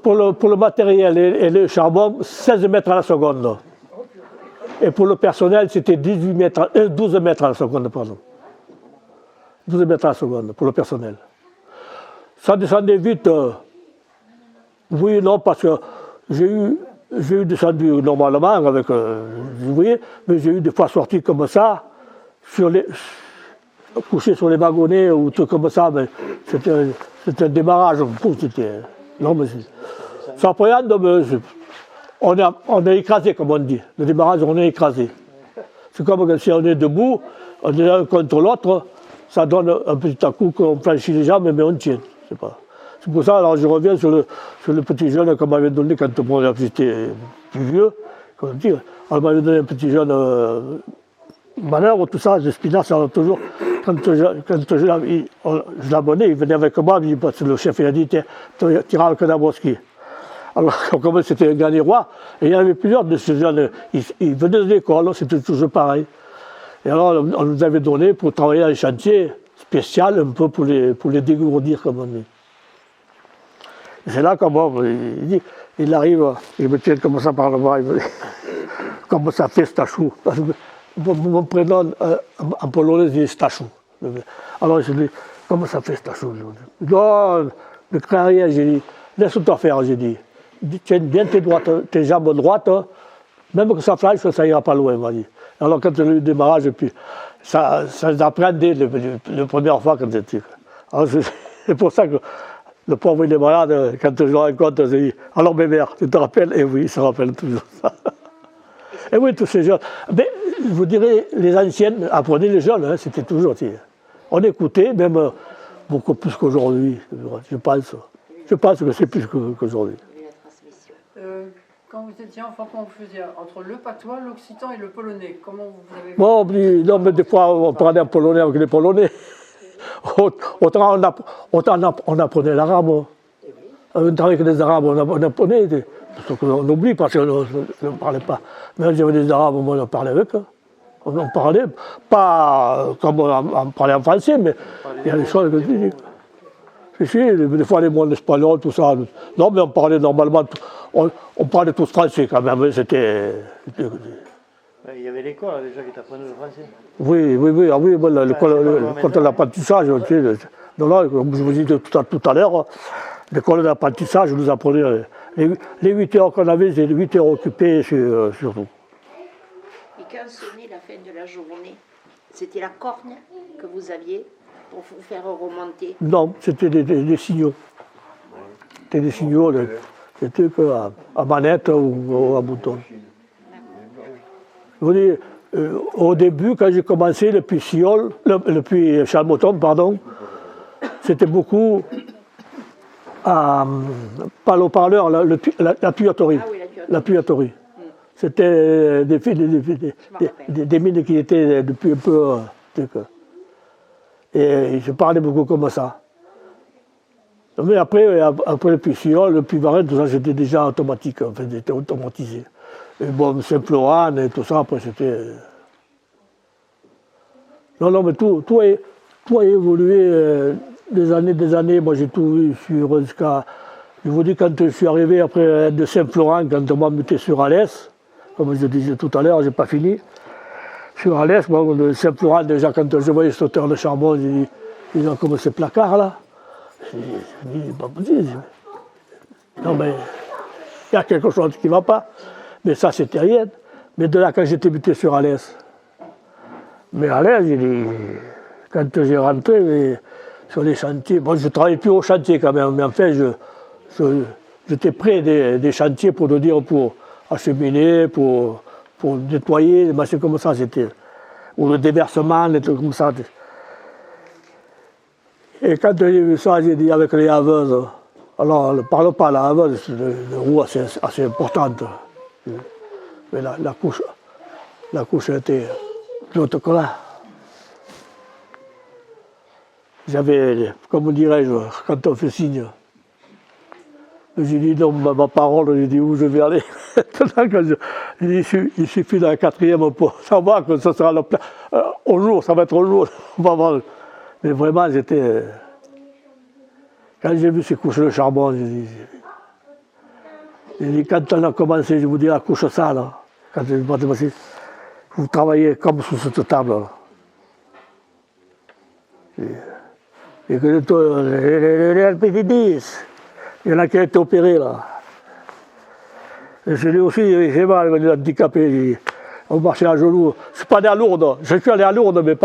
Pour le matériel et le charbon, 16 mètres à la seconde. Et pour le personnel, c'était 12 mètres à la seconde, pardon. 12 mètres à la seconde pour le personnel. Ça descendait vite, oui et non, parce que j'ai eu descendu normalement avec vous voyez, mais j'ai eu des fois sorti comme ça, couché sur les wagonnets ou trucs comme ça, mais c'était un démarrage. Non, mais ça appréhende, on est écrasé, comme on dit. Le démarrage, on est écrasé. C'est comme si on est debout, on est l'un contre l'autre, ça donne un petit coup qu'on franchit les jambes, mais on tient. C'est pour ça, alors je reviens sur le petit jeune qu'on m'avait donné quand j'étais plus vieux. On m'avait donné un petit jeune manœuvre, tout ça, des spinaches, alors toujours, quand je l'abonnais, il venait avec moi, parce que le chef il a dit, tu iras avec Dabrowski. Alors, comme c'était un Ganérois, et il y en avait plusieurs de ces jeunes, ils venaient de l'école, c'était toujours pareil. Et alors, on nous avait donné pour travailler dans les chantiers spéciaux, un peu pour les dégourdir, comme on dit. C'est là il arrive, il me tient comme ça par le bras, il me dit, comment ça fait ce tachou? mon prénom en polonais, c'est Stachou. Alors je dis, comment ça fait Stachou? Non, ne crains rien, j'ai dit, laisse-toi faire, j'ai dit. Tiens bien tes jambes droites, même que ça flanche, ça ira pas loin, m'a dit. Alors quand j'ai eu le démarrage, puis ça apprenait la première fois quand j'étais. C'est pour ça que le pauvre il est malade, quand je le rencontre, je dis, alors bébé, tu te rappelles? Et oui, il se rappelle toujours ça. Et oui, tous ces jeunes. Mais je vous dirais, les anciennes apprenaient les jeunes, hein, c'était toujours. On écoutait, même beaucoup plus qu'aujourd'hui, je pense. Je pense que c'est plus qu'aujourd'hui. Quand vous étiez enfant, comment vous faisiez entre le patois, l'occitan et le polonais? Comment vous avez... Bon, non, mais des fois, on parlait en polonais avec les Polonais. Autant on apprenait l'arabe. On travaillait avec les Arabes, on apprenait. Parce qu'on oublie parce qu'on ne parlait pas. Mais j'avais des Arabes, moi, on parlait avec eux. On parlait, pas comme on parlait en français, mais il y a des choses que je dis. Si, des fois les mots espagnols, tout ça. Non, mais on parlait normalement, on parlait tous français quand même. C'était. Il y avait l'école déjà qui t'apprenait le français. Oui, l'école de l'apprentissage. Comme je vous disais tout à l'heure, l'école de l'apprentissage nous apprenait. Les 8 heures qu'on avait, c'est 8 heures occupées surtout. Et quand sonnait la fin de la journée, c'était la corne que vous aviez pour vous faire remonter? Non, c'était des signaux. C'était des signaux, c'était à manette ou à bouton. Vous voyez, au début, quand j'ai commencé, le puits Chalmoton, pardon, c'était beaucoup pas l'eau-parleur, la tuyauterie. Ah oui, la tuyauterie. C'était des mines qui étaient depuis un peu. Et je parlais beaucoup comme ça. Mais après le puits-Siol, le puits-Varennes, tout ça, c'était déjà automatique, en fait, c'était automatisé. Et bon, Saint-Florent et tout ça, après, c'était. Non, mais tout a évolué des années. Moi, j'ai tout vu sur jusqu'à. Je vous dis, quand je suis arrivé après de Saint-Florent, quand on m'a mis sur Alès, comme je disais tout à l'heure, j'ai pas fini. Sur Alès, moi, de Saint-Florent, déjà, quand je voyais cet auteur de charbon, j'ai dit, ils ont comme ces placards là. J'ai dit, pas possible. Non, mais il y a quelque chose qui ne va pas. Mais ça, c'était rien. Mais de là, quand j'étais buté sur Alès. Mais Alès, j'ai dit, quand j'ai rentré sur les chantiers, bon, je ne travaillais plus au chantier quand même, mais enfin, j'étais près des chantiers pour te dire, pour acheminer, pour nettoyer, des machines comme ça, c'était. Ou le déversement, des trucs comme ça. Et quand j'ai vu ça, j'ai dit avec les haveuses, alors ne parle pas, la haveuse, c'est une roue assez importante. Mais la couche était plus haute que là. J'avais, comment dirais-je, quand on fait signe, j'ai dit non, ma parole, j'ai dit où je vais aller. Il suffit d'un 4e pour savoir que ce sera au jour, ça va être au jour. Mais vraiment, j'étais. Quand j'ai vu ces couches de charbon, j'ai dit, quand on a commencé, je vous dis, la couche sale, quand vous travaillez comme sous cette table. Et que les LPD10, il y en a qui ont été opérés là. Et je lui aussi, j'ai mal, il m'a handicapé. On marchait à genoux. Je ne suis pas allé à Lourdes. Je suis allé à Lourdes, mais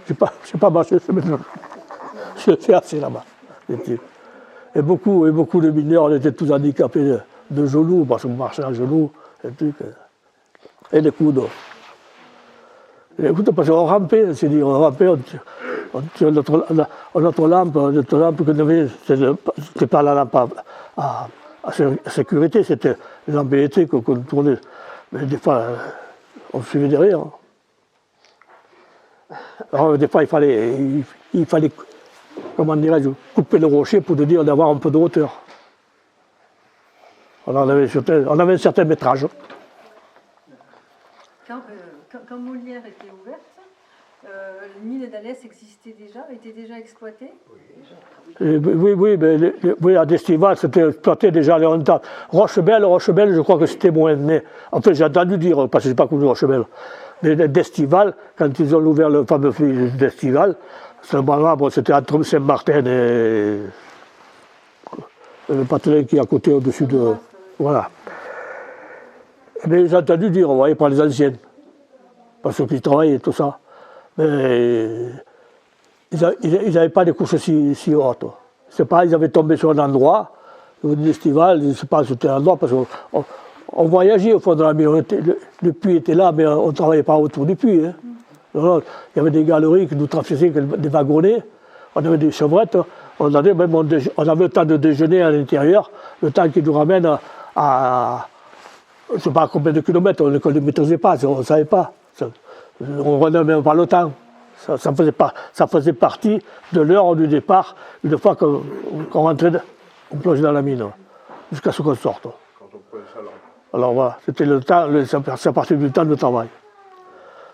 je n'ai pas marché. Je fait assez là-bas. Et beaucoup de mineurs étaient tous handicapés de genoux, parce qu'on marchait à genoux. Et les coudes. Parce qu'on rampait, c'est-à-dire on rampait, notre lampe que nous avions, c'était pas la lampe à sécurité, c'était une lampe électrique qu'on tournait. Mais des fois, on suivait derrière. Alors des fois, il fallait comment dirais-je, couper le rocher pour te dire d'avoir un peu de hauteur. On avait un certain métrage. Quand Molière était ouverte, les mines d'Alès existaient déjà, étaient déjà exploitées? Oui, à Destival, c'était exploité déjà longtemps. Rochebelle, je crois que c'était moins. Mais en fait, j'ai entendu dire, parce que je n'ai pas connu Rochebelle. Mais d'Estival, quand ils ont ouvert le fameux fil d'Estival, ce moment-là, bon, c'était entre Saint-Martin et le Patelin qui est à côté, au-dessus de... Voilà. Mais j'ai entendu dire, vous voyez, par les anciennes, parce qu'ils travaillent et tout ça. Mais ils n'avaient pas des couches si hautes. C'est pas, ils avaient tombé sur un endroit, l'estival, je ne sais pas, c'était un endroit, parce qu'on voyageait au fond de la mine. Le puits était là, mais on ne travaillait pas autour du puits. Hein. Il y avait des galeries qui nous traversaient, des wagonnets, on avait des chevrettes, on avait le temps de déjeuner à l'intérieur, le temps qui nous ramène à je ne sais pas combien de kilomètres, on ne le maîtrisait pas, on ne savait pas. On ne renait même pas le temps. Ça faisait partie de l'heure du départ, une fois qu'on rentrait, on plongeait dans la mine, jusqu'à ce qu'on sorte. Alors voilà, c'était le temps, ça partait du temps de travail.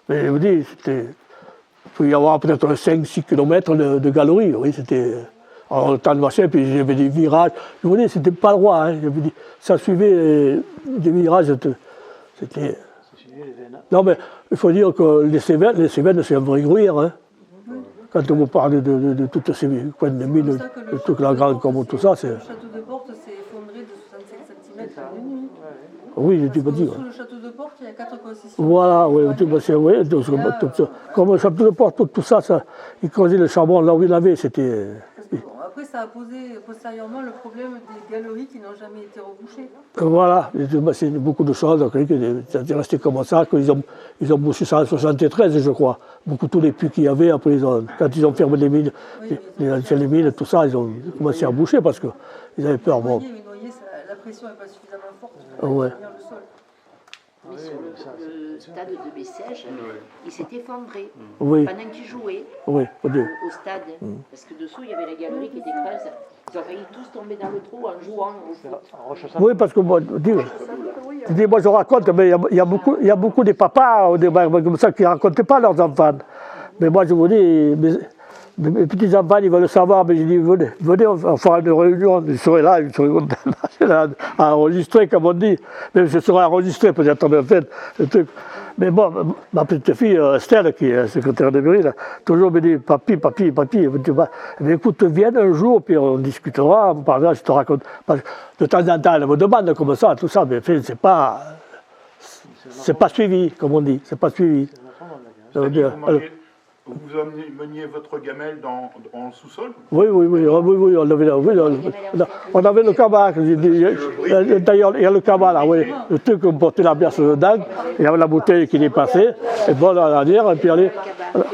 Mais je vous dis, il pouvait y avoir peut-être 5-6 km de galeries, oui, c'était le temps de marcher, puis j'avais des virages. Je vous dis, c'était pas droit, hein, ça suivait des virages, c'était... Non, mais il faut dire que les Cévennes, c'est un vrai gruyère. Hein. Quand on vous parle de toutes ces coins de mine, de toute la grande comme tout ça, c'est... Le château de Porte s'est effondré de 65 cm de nuit. Oui, tu peux dire. Sous le château de Porte, il y a 4 concessions. Voilà, oui, comme le château de Porte, tout ça, ils creusaient le charbon là où il avait, c'était... Après, ça a posé postérieurement le problème des galeries qui n'ont jamais été rebouchées. Voilà, c'est beaucoup de choses, c'est resté comme ça, qu'ils ont bouché ça en 73, je crois. Tous les puits qu'il y avait, après, quand ils ont fermé les mines, les anciennes mines, tout ça, ils ont commencé à boucher parce qu'ils avaient peur. Bon. La pression n'est pas suffisamment forte pour tenir le sol. Mais sur le stade de Bessèges, il s'est effondré pendant qu'ils jouaient au stade. Parce que dessous, il y avait la galerie qui était creuse. Ils ont failli tous tomber dans le trou en jouant au foot. Oui, parce que moi, je raconte, mais il y a beaucoup de papas comme ça qui ne racontaient pas leurs enfants. Mais moi, je vous dis, mes petits-enfants, ils veulent le savoir, mais je dis, venez, on fera une réunion, je serai là, à enregistrer, comme on dit. Mais je serai enregistré, peut-être, mais en fait, le truc. Mais bon, ma petite fille, Estelle, qui est secrétaire de mairie, toujours me dit, papi, mais écoute, viens un jour, puis on discutera, on parlera, je te raconte. Parce que de temps en temps, elle me demande comme ça, tout ça, mais c'est pas suivi, comme on dit, c'est pas suivi. Vous meniez votre gamelle dans le sous-sol? Oui, on avait le cabas. D'ailleurs, il y a le cabas là, oui. Le truc où on portait la bière dedans, il y avait la bouteille qui dépassait, et bon, à l'arrière, et puis allez.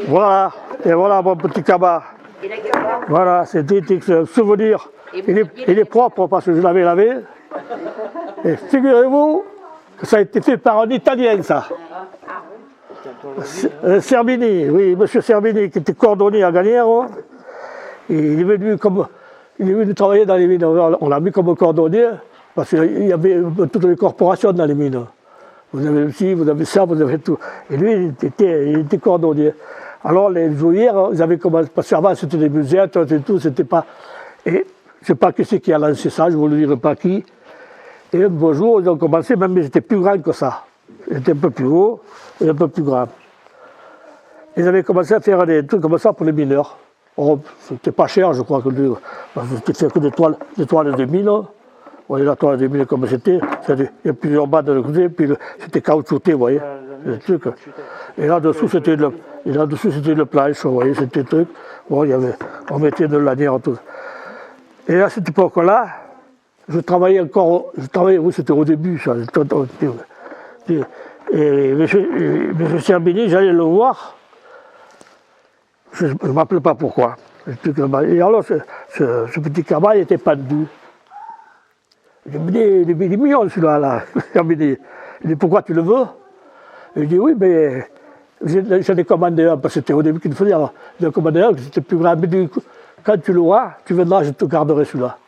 Voilà, et voilà mon petit cabas. Voilà, c'était un souvenir. Il est propre parce que je l'avais lavé. Et figurez-vous que ça a été fait par un Italien, ça. Serbini, oui, M. Serbini, qui était cordonnier à Gagnères. Il est venu travailler dans les mines. On l'a mis comme cordonnier, parce qu'il y avait toutes les corporations dans les mines. Vous avez ci, vous avez ça, vous avez tout. Et lui, il était cordonnier. Alors, les ouvrières, ils avaient commencé, parce qu'avant, c'était des musettes, et tout, c'était pas... Et je ne sais pas qui c'est qui a lancé ça, je ne vous le dirai pas qui. Et un beau jour, ils ont commencé, même ils étaient plus grands que ça. Ils étaient un peu plus hauts et un peu plus grands. Ils avaient commencé à faire des trucs comme ça pour les mineurs. C'était pas cher, je crois, c'était fait que des toiles de mine. Vous voyez la toile de mine comme c'était. Il y a plusieurs bandes de côté, puis c'était caoutchouté, vous voyez. Le truc. Et là-dessous, c'était le planche, vous voyez, c'était le truc. Bon, on mettait de lanière, tout. Et à cette époque-là, je travaillais, oui, c'était au début, ça. Et M. Serbini, j'allais le voir. Je ne me rappelle pas pourquoi. Et alors, ce petit cabas, il était pendu. Je me dis, il est mignon celui-là. Il dit, pourquoi tu le veux? Il dit, oui, mais j'en ai commandé un, parce que c'était au début qu'il le faisait. Alors, j'en ai commandé un, c'était plus grand. Mais dit, quand tu l'auras, tu viendras, je te garderai celui-là.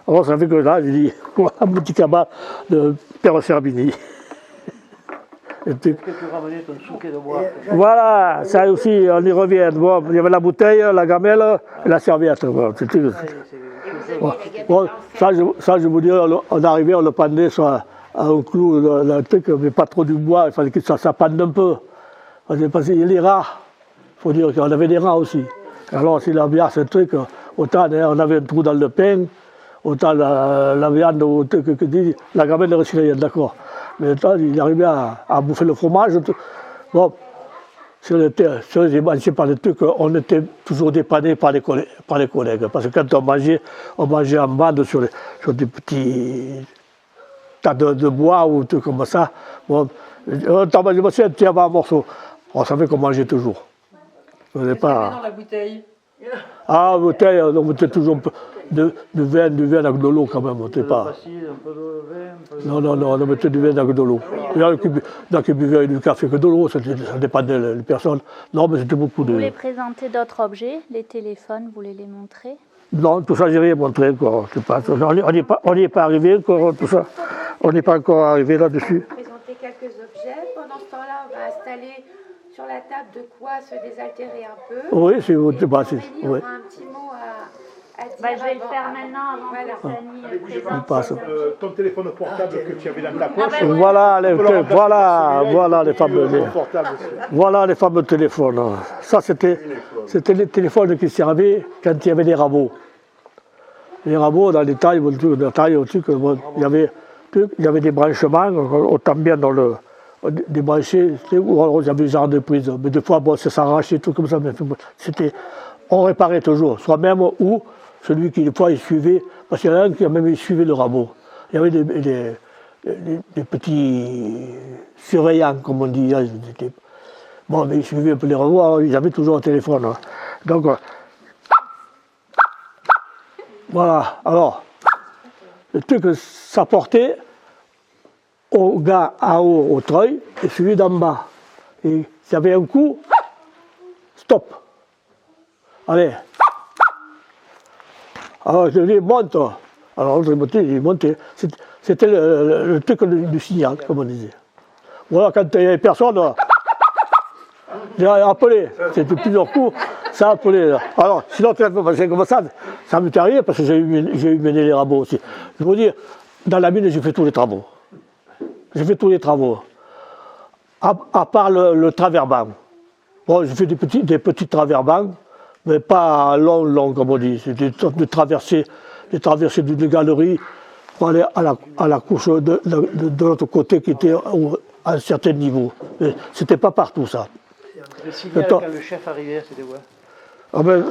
Alors, ça fait que là, j'ai dit, voilà un petit cabas de Père Serbini. Voilà, ça aussi, on y revient. Bon, il y avait la bouteille, la gamelle et la serviette. Bon, ça, je vous dirais, on arrivait, on le pendait à un clou, le truc, mais pas trop du bois, il fallait que ça pende un peu. Parce qu'il y a les rats. Il faut dire qu'on avait des rats aussi. Alors, si la viande, c'est un truc, autant on avait un trou dans le pain, autant la viande, la gamelle de recyclée, d'accord. Mais autant, il arrivait à bouffer le fromage. Bon, si on était émancipé par les trucs, on était toujours dépanné par les collègues. Parce que quand on mangeait en bande sur des petits tas de bois ou trucs comme ça. Bon, on mangeait, tiens, un morceau. On savait qu'on mangeait toujours. Qu'est-ce qu'il y avait dans la bouteille? Ah, bouteille, on mettait toujours un peu de vin avec de l'eau quand même. On pas... Non, on mettait du vin avec de l'eau. Il y en a qui buvaient du café que de l'eau, ça dépendait des personnes. Non, mais c'était beaucoup de... Vous voulez présenter d'autres objets, les téléphones, vous voulez les montrer? Non, tout ça, j'ai rien montré encore. On n'y est pas arrivé encore, tout ça. On n'est pas encore arrivé là-dessus. Présenter quelques objets. Pendant ce temps-là, on va installer sur la table de quoi se désaltérer un peu. Oui, c'est vous. On aura un petit mot à dire. Je vais le faire maintenant avant que Fanny présente. Ton téléphone portable que tu avais dans ta poche. Voilà les fameux téléphones. Ça, c'était les téléphones qui servaient quand il y avait des rameaux. Les rameaux, dans les tailles, il y avait des branchements, autant bien dans le... débranché, ou il y avait des genres de prise. Mais des fois, bon, ça s'arrachait, tout comme ça. Mais on réparait toujours, soi-même ou celui qui, des fois, il suivait, parce qu'il y en a un qui même suivait le rabot. Il y avait des petits surveillants, comme on dit. Bon, mais ils suivaient un peu les rabots, alors ils avaient toujours un téléphone. Hein. Donc, voilà. Alors, le truc, ça portait au gars en haut au treuil et celui d'en bas. Et s'il y avait un coup, stop. Allez. Alors je dis monte. Alors il montait. C'était le truc du signal, comme on disait. Voilà, quand il n'y avait personne, j'ai appelé. C'était plusieurs coups, ça appelé. Alors, sinon, c'est comme ça m'est arrivé parce que j'ai eu mené les rabots aussi. Je veux dire, dans la mine, j'ai fait tous les travaux. J'ai fait tous les travaux, à part le traverband. Bon, j'ai fait des petits traverbans, mais pas long, comme on dit. C'était une sorte de traversée d'une galerie pour aller à la couche de l'autre côté qui était à un certain niveau. Mais c'était pas partout, ça. Le signal quand le chef arrivait, c'était quoi? Ah ben,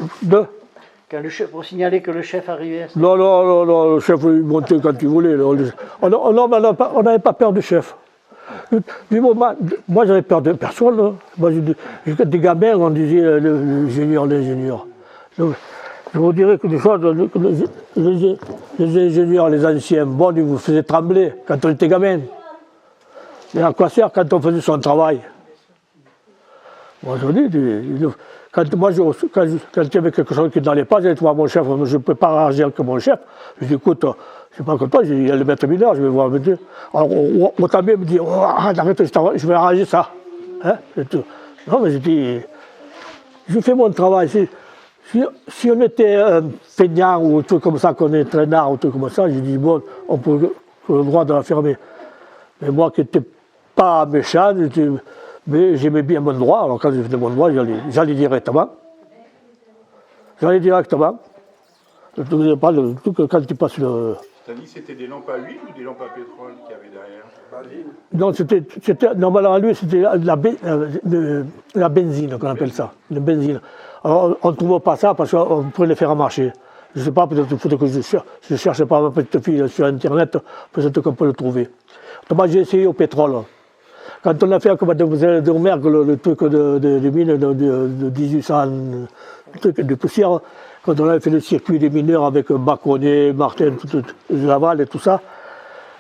pour signaler que le chef arrivait. Non, le chef il montait quand il voulait. On n'avait pas peur du chef. Moi, j'avais peur de personne. Hein. Moi, des gamins, on disait l'ingénieur. Je vous dirais que des choses, les ingénieurs, les anciens, bon, ils vous faisaient trembler quand on était gamin. Mais à quoi sert quand on faisait son travail? Moi, je vous dis, quand il y avait quelque chose qui n'allait pas, j'allais voir mon chef, je ne peux pas réagir comme mon chef. Je dis, écoute, je ne suis pas comme toi, il y a le maître mineur, je vais voir le maître. Alors, autant bien me dit, arrête, je vais arranger ça. Hein, non, mais je dis, je fais mon travail. Si on était feignant ou un truc comme ça, qu'on est traînard ou un truc comme ça, je dis, bon, on peut le droit de la fermer. Mais moi qui n'étais pas méchant, mais j'aimais bien mon droit, alors quand je faisais mon droit, j'allais directement. J'allais directement. Quand tu passes le... T'as dit que c'était des lampes à huile ou des lampes à pétrole qu'il y avait derrière? Non, normalement, lui, c'était la benzine, qu'on appelle ça. La benzine. Alors, on ne trouve pas ça parce qu'on pourrait les faire marcher. Je ne sais pas, peut-être qu'il faudrait que je cherche pas ma petite fille sur Internet, peut-être qu'on peut le trouver. Moi, j'ai essayé au pétrole. Quand on a fait comme Mademoiselle de Mergue, le truc de mine de 1800, le truc de poussière, quand on avait fait le circuit des mineurs avec Baconnet, Martin, Laval et tout ça,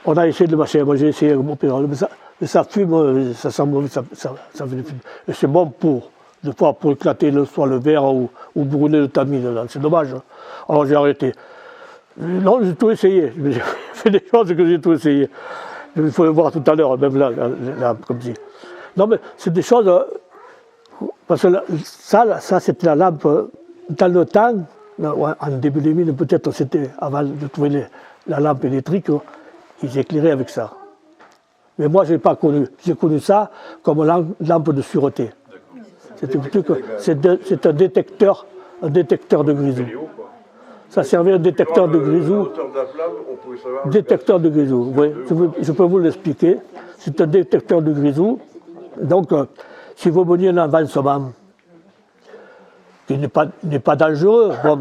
on a essayé de marcher. Moi j'ai essayé au pétrole, mais ça fume, ça sent mauvais, ça fume. Et c'est bon pour éclater soit le verre ou brûler le tamis dedans. C'est dommage. Alors j'ai arrêté. Non, j'ai tout essayé. J'ai fait des choses que j'ai tout essayé. Il faut le voir tout à l'heure, même là, comme si. Non, mais c'est des choses. Parce que ça c'était la lampe. Dans le temps, en début des mines, peut-être c'était avant de trouver la lampe électrique, ils éclairaient avec ça. Mais moi, je n'ai pas connu. J'ai connu ça comme lampe de sûreté. C'est un détecteur de grisou. Ça servait un détecteur de grisou. Détecteur de grisou, oui, je peux vous l'expliquer. C'est un détecteur de grisou. Donc, si vous veniez un avancement qui n'est pas dangereux, bon,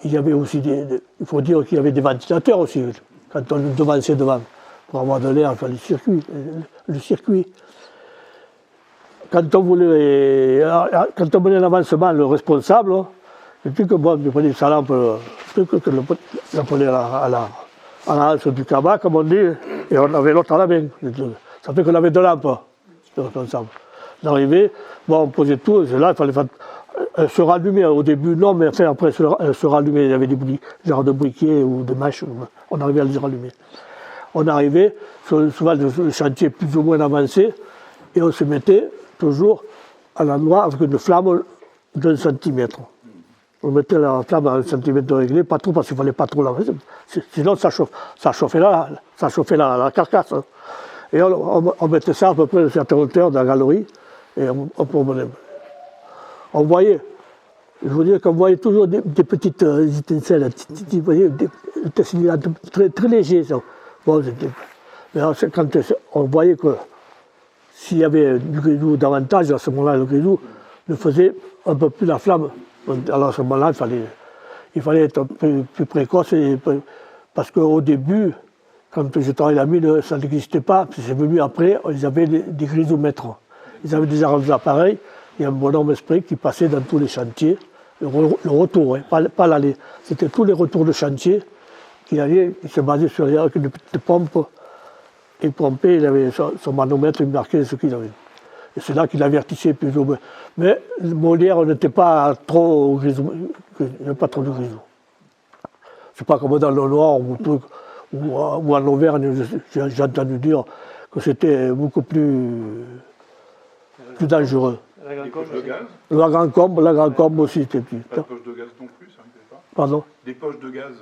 il y avait aussi il faut dire qu'il y avait des ventilateurs aussi. Quand on devançait devant, pour avoir de l'air, il fallait le circuit. Quand on menait un avancement, le responsable, il dit que bon, il prenait sa lampe, il prenait à la hanse du cabas, comme on dit, et on avait l'autre à la main. Ça fait qu'on avait deux lampes, le responsable. On arrivait, bon, on posait tout, et là, il fallait se rallumer. Au début, non, mais enfin, après, se rallumer, il y avait des genres de briquets ou de mèches, on arrivait à les rallumer. On arrivait, souvent le chantier plus ou moins avancé, et on se mettait toujours à l'endroit avec une flamme d'1 centimètre. On mettait la flamme à 1 centimètre de réglé, pas trop parce qu'il ne fallait pas trop la... Sinon ça chauffait la carcasse. Et on mettait ça à peu près à une certaine hauteur dans la galerie, et on voyait, je veux dire qu'on voyait toujours des petites étincelles, vous voyez, très, très légers. Ça. Bon, mais quand on voyait que s'il y avait du grisou davantage, à ce moment-là, le grisou ne faisait un peu plus la flamme. Alors à ce moment-là, il fallait être plus précoce, parce qu'au début, quand je travaillais à la mine, ça n'existait pas. C'est venu après, ils avaient des grisomètres. Ils avaient des appareils, il y a un bonhomme esprit qui passait dans tous les chantiers, le retour, hein, pas l'aller. C'était tous les retours de chantier qu'il se basait sur une petite pompe. Il pompait, il avait son manomètre, il marquait ce qu'il avait. Et c'est là qu'il avertissait plus ou moins. Mais Molière n'était pas trop grisou, il n'y avait pas trop de grisou. C'est pas comme dans le Nord ou en Auvergne, j'ai entendu dire que c'était beaucoup plus dangereux. Les poches de gaz? La Grand Combe aussi était petit. Pas de poches de gaz non plus, ça ne fait pas? Pardon? Des poches de gaz?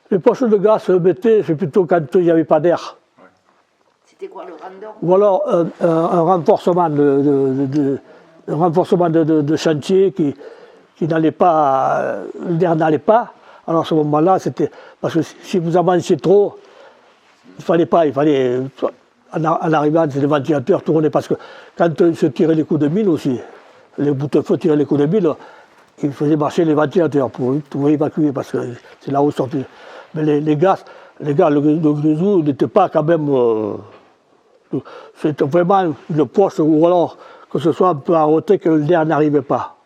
Les poches de gaz se mettaient, c'est plutôt quand il n'y avait pas d'air. Ouais. C'était quoi, le random? Ou alors un renforcement de chantier qui n'allait pas, l'air n'allait pas. Alors à ce moment-là, c'était. Parce que si vous avanciez trop, il fallait, en arrivant, les ventilateurs tournaient, parce que quand on se tirait les coups de mine aussi, les boutefeux tiraient les coups de mine, ils faisaient marcher les ventilateurs pour évacuer, parce que c'est là où sortait. Mais les gaz, le grisou n'était pas quand même. C'était vraiment une poche, ou alors que ce soit un peu à hauteur que l'air n'arrivait pas.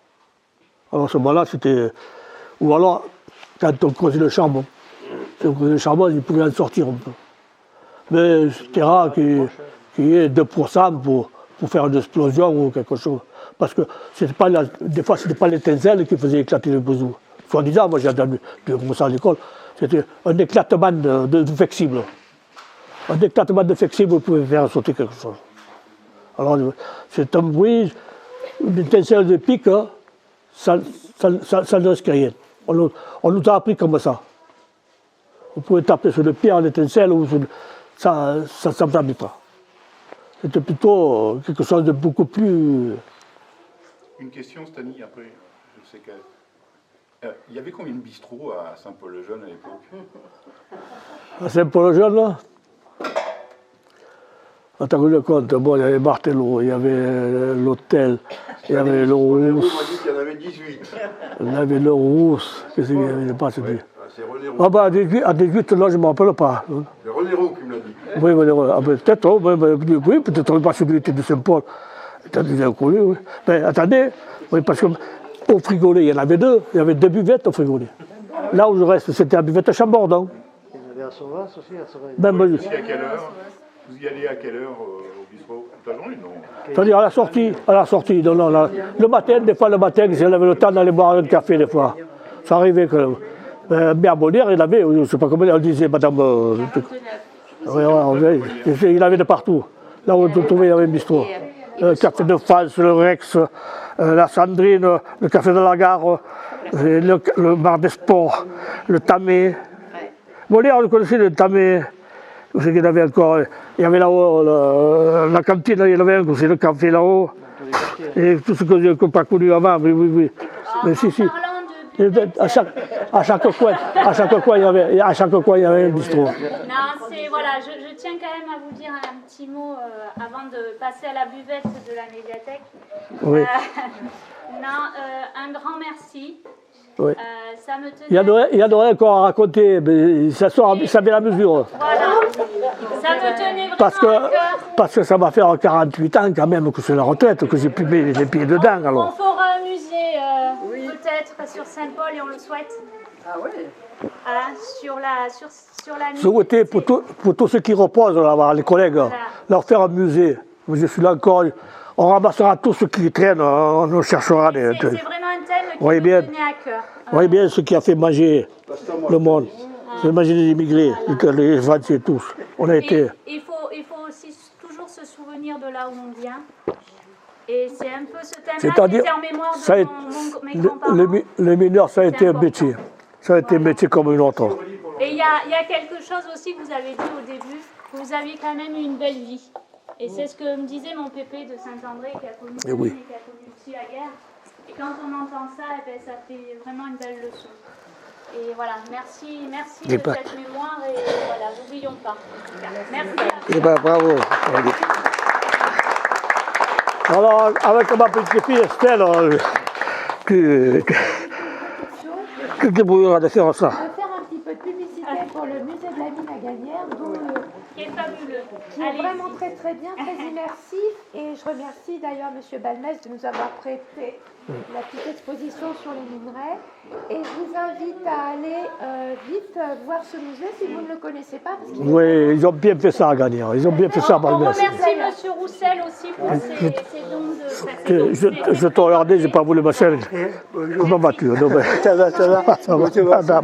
Alors à ce moment-là, c'était. Ou alors, quand on creusait le charbon, ils pouvaient en sortir un peu. Mais c'était rare qu'il y ait 2% pour faire une explosion ou quelque chose. Parce que des fois, ce n'était pas l'étincelle qui faisait éclater le grisou. Soi-disant, moi j'ai entendu ça à l'école, c'était un éclatement de flexible. Un éclatement de flexible pouvait faire sauter quelque chose. Alors, c'est un bruit, une étincelle de pique, ça ne risque rien. On nous a appris comme ça. On pouvait taper sur le pied en étincelle, ça ne s'enflammait pas. C'était plutôt quelque chose de beaucoup plus... Une question, Stani, après, je sais qu'elle... il y avait combien de bistrots à Saint-Paul-le-Jeune à l'époque? À Saint-Paul-le-Jeune, là? Attends que je compte, bon, il y avait Martello, il y avait l'hôtel, il y avait le Rousse. Il m'a dit qu'il y en avait 18. Il y avait le Rousse, qu'est-ce qu'il y avait pas, c'est dit. C'est René Roux. Ah bah à 18, là, je ne me rappelle pas. C'est René Roux qui me l'a dit. Oui, peut-être, oui, peut-être la possibilité de Saint-Paul. Attendez, oui. Mais attendez, oui, parce qu'au Frigolet, il y en avait deux. Il y avait 2 buvettes au Frigolet. Là où je reste, c'était la buvette à Chambordon. Il y en avait à Sauvas aussi, à Sauvas. Même, vous y allez à quelle heure au bistrot? Toute la journée, non? C'est-à-dire à la sortie. Non, le matin, des fois, j'avais le temps d'aller boire un café, des fois. Ça arrivait que... Mais à Molière, il avait, je ne sais pas comment on disait, madame... il avait de partout. Là où on trouvait, il y avait un bistrot. Le café de France, le Rex, la Sandrine, le café de la Gare, le bar des sports, le Tamé. Molière, on connaissait le Tamé. Je sais qu'il y en avait encore. Il y avait là-haut la cantine, il y en avait un aussi, le café là-haut. Et tout ce que je n'ai pas connu avant, oui. Mais si. À chaque coin, il y avait un bistrot. Non, c'est voilà, je tiens quand même à vous dire un petit mot avant de passer à la buvette de la médiathèque. Oui. Un grand merci. Oui. Ça me tenait... Il y en aurait encore à raconter, mais ça met la mesure. Voilà. Ça me tenait vraiment à cœur. Parce que ça va faire 48 ans quand même que c'est la retraite, que j'ai pu mettre les pieds dedans. Alors. On fera un musée peut-être sur Saint-Paul et on le souhaite. Ah oui. Voilà, sur la souhaiter pour tous ceux qui reposent là-bas, les collègues, voilà. Leur faire un musée. Je suis là encore. On ramassera tout ce qui traîne, on cherchera des. C'est vraiment un thème qui me tenait à cœur. Vous voyez bien ce qui a fait manger le monde. C'est manger les immigrés, les Français tous. On a été. Il faut aussi toujours se souvenir de là où on vient. Et c'est un peu ce thème-là qui était en mémoire de mes grands-parents. Les mineurs, ça a été un métier. Ça a été un métier comme un autre. Et il y a quelque chose aussi que vous avez dit au début, que vous aviez quand même eu une belle vie. Et c'est ce que me disait mon pépé de Saint-André qui a connu et qui a connu aussi la guerre. Et quand on entend ça, ça fait vraiment une belle leçon. Et voilà, merci de cette mémoire et voilà, n'oublions pas. Merci. Et ben bravo. Alors, avec ma petite fille Estelle, que débrouillera de faire ça. On va faire un petit peu de publicité pour le musée de la mine à Gagnères, qui est fabuleux. Qui est vraiment très bien, très immersif. Et je remercie d'ailleurs M. Balmès de nous avoir prêté la petite exposition sur les minerais. Et je vous invite à aller vite voir ce musée si vous ne le connaissez pas. Parce oui, ils ont bien fait ça à Gagnères. Ils ont bien fait ça à Balmès. On remercie M. Roussel aussi pour ses dons de... Je t'ai regardé, je n'ai pas voulu me servir. Comment vas-tu? Ça va.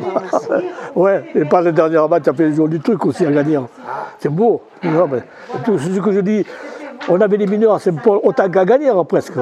Ouais, et par le dernier match, tu as fait des jolis trucs aussi à Gagnères. C'est beau. Non, mais, tout ce que je dis, on avait les mineurs, c'est autant qu'à Gagnères presque.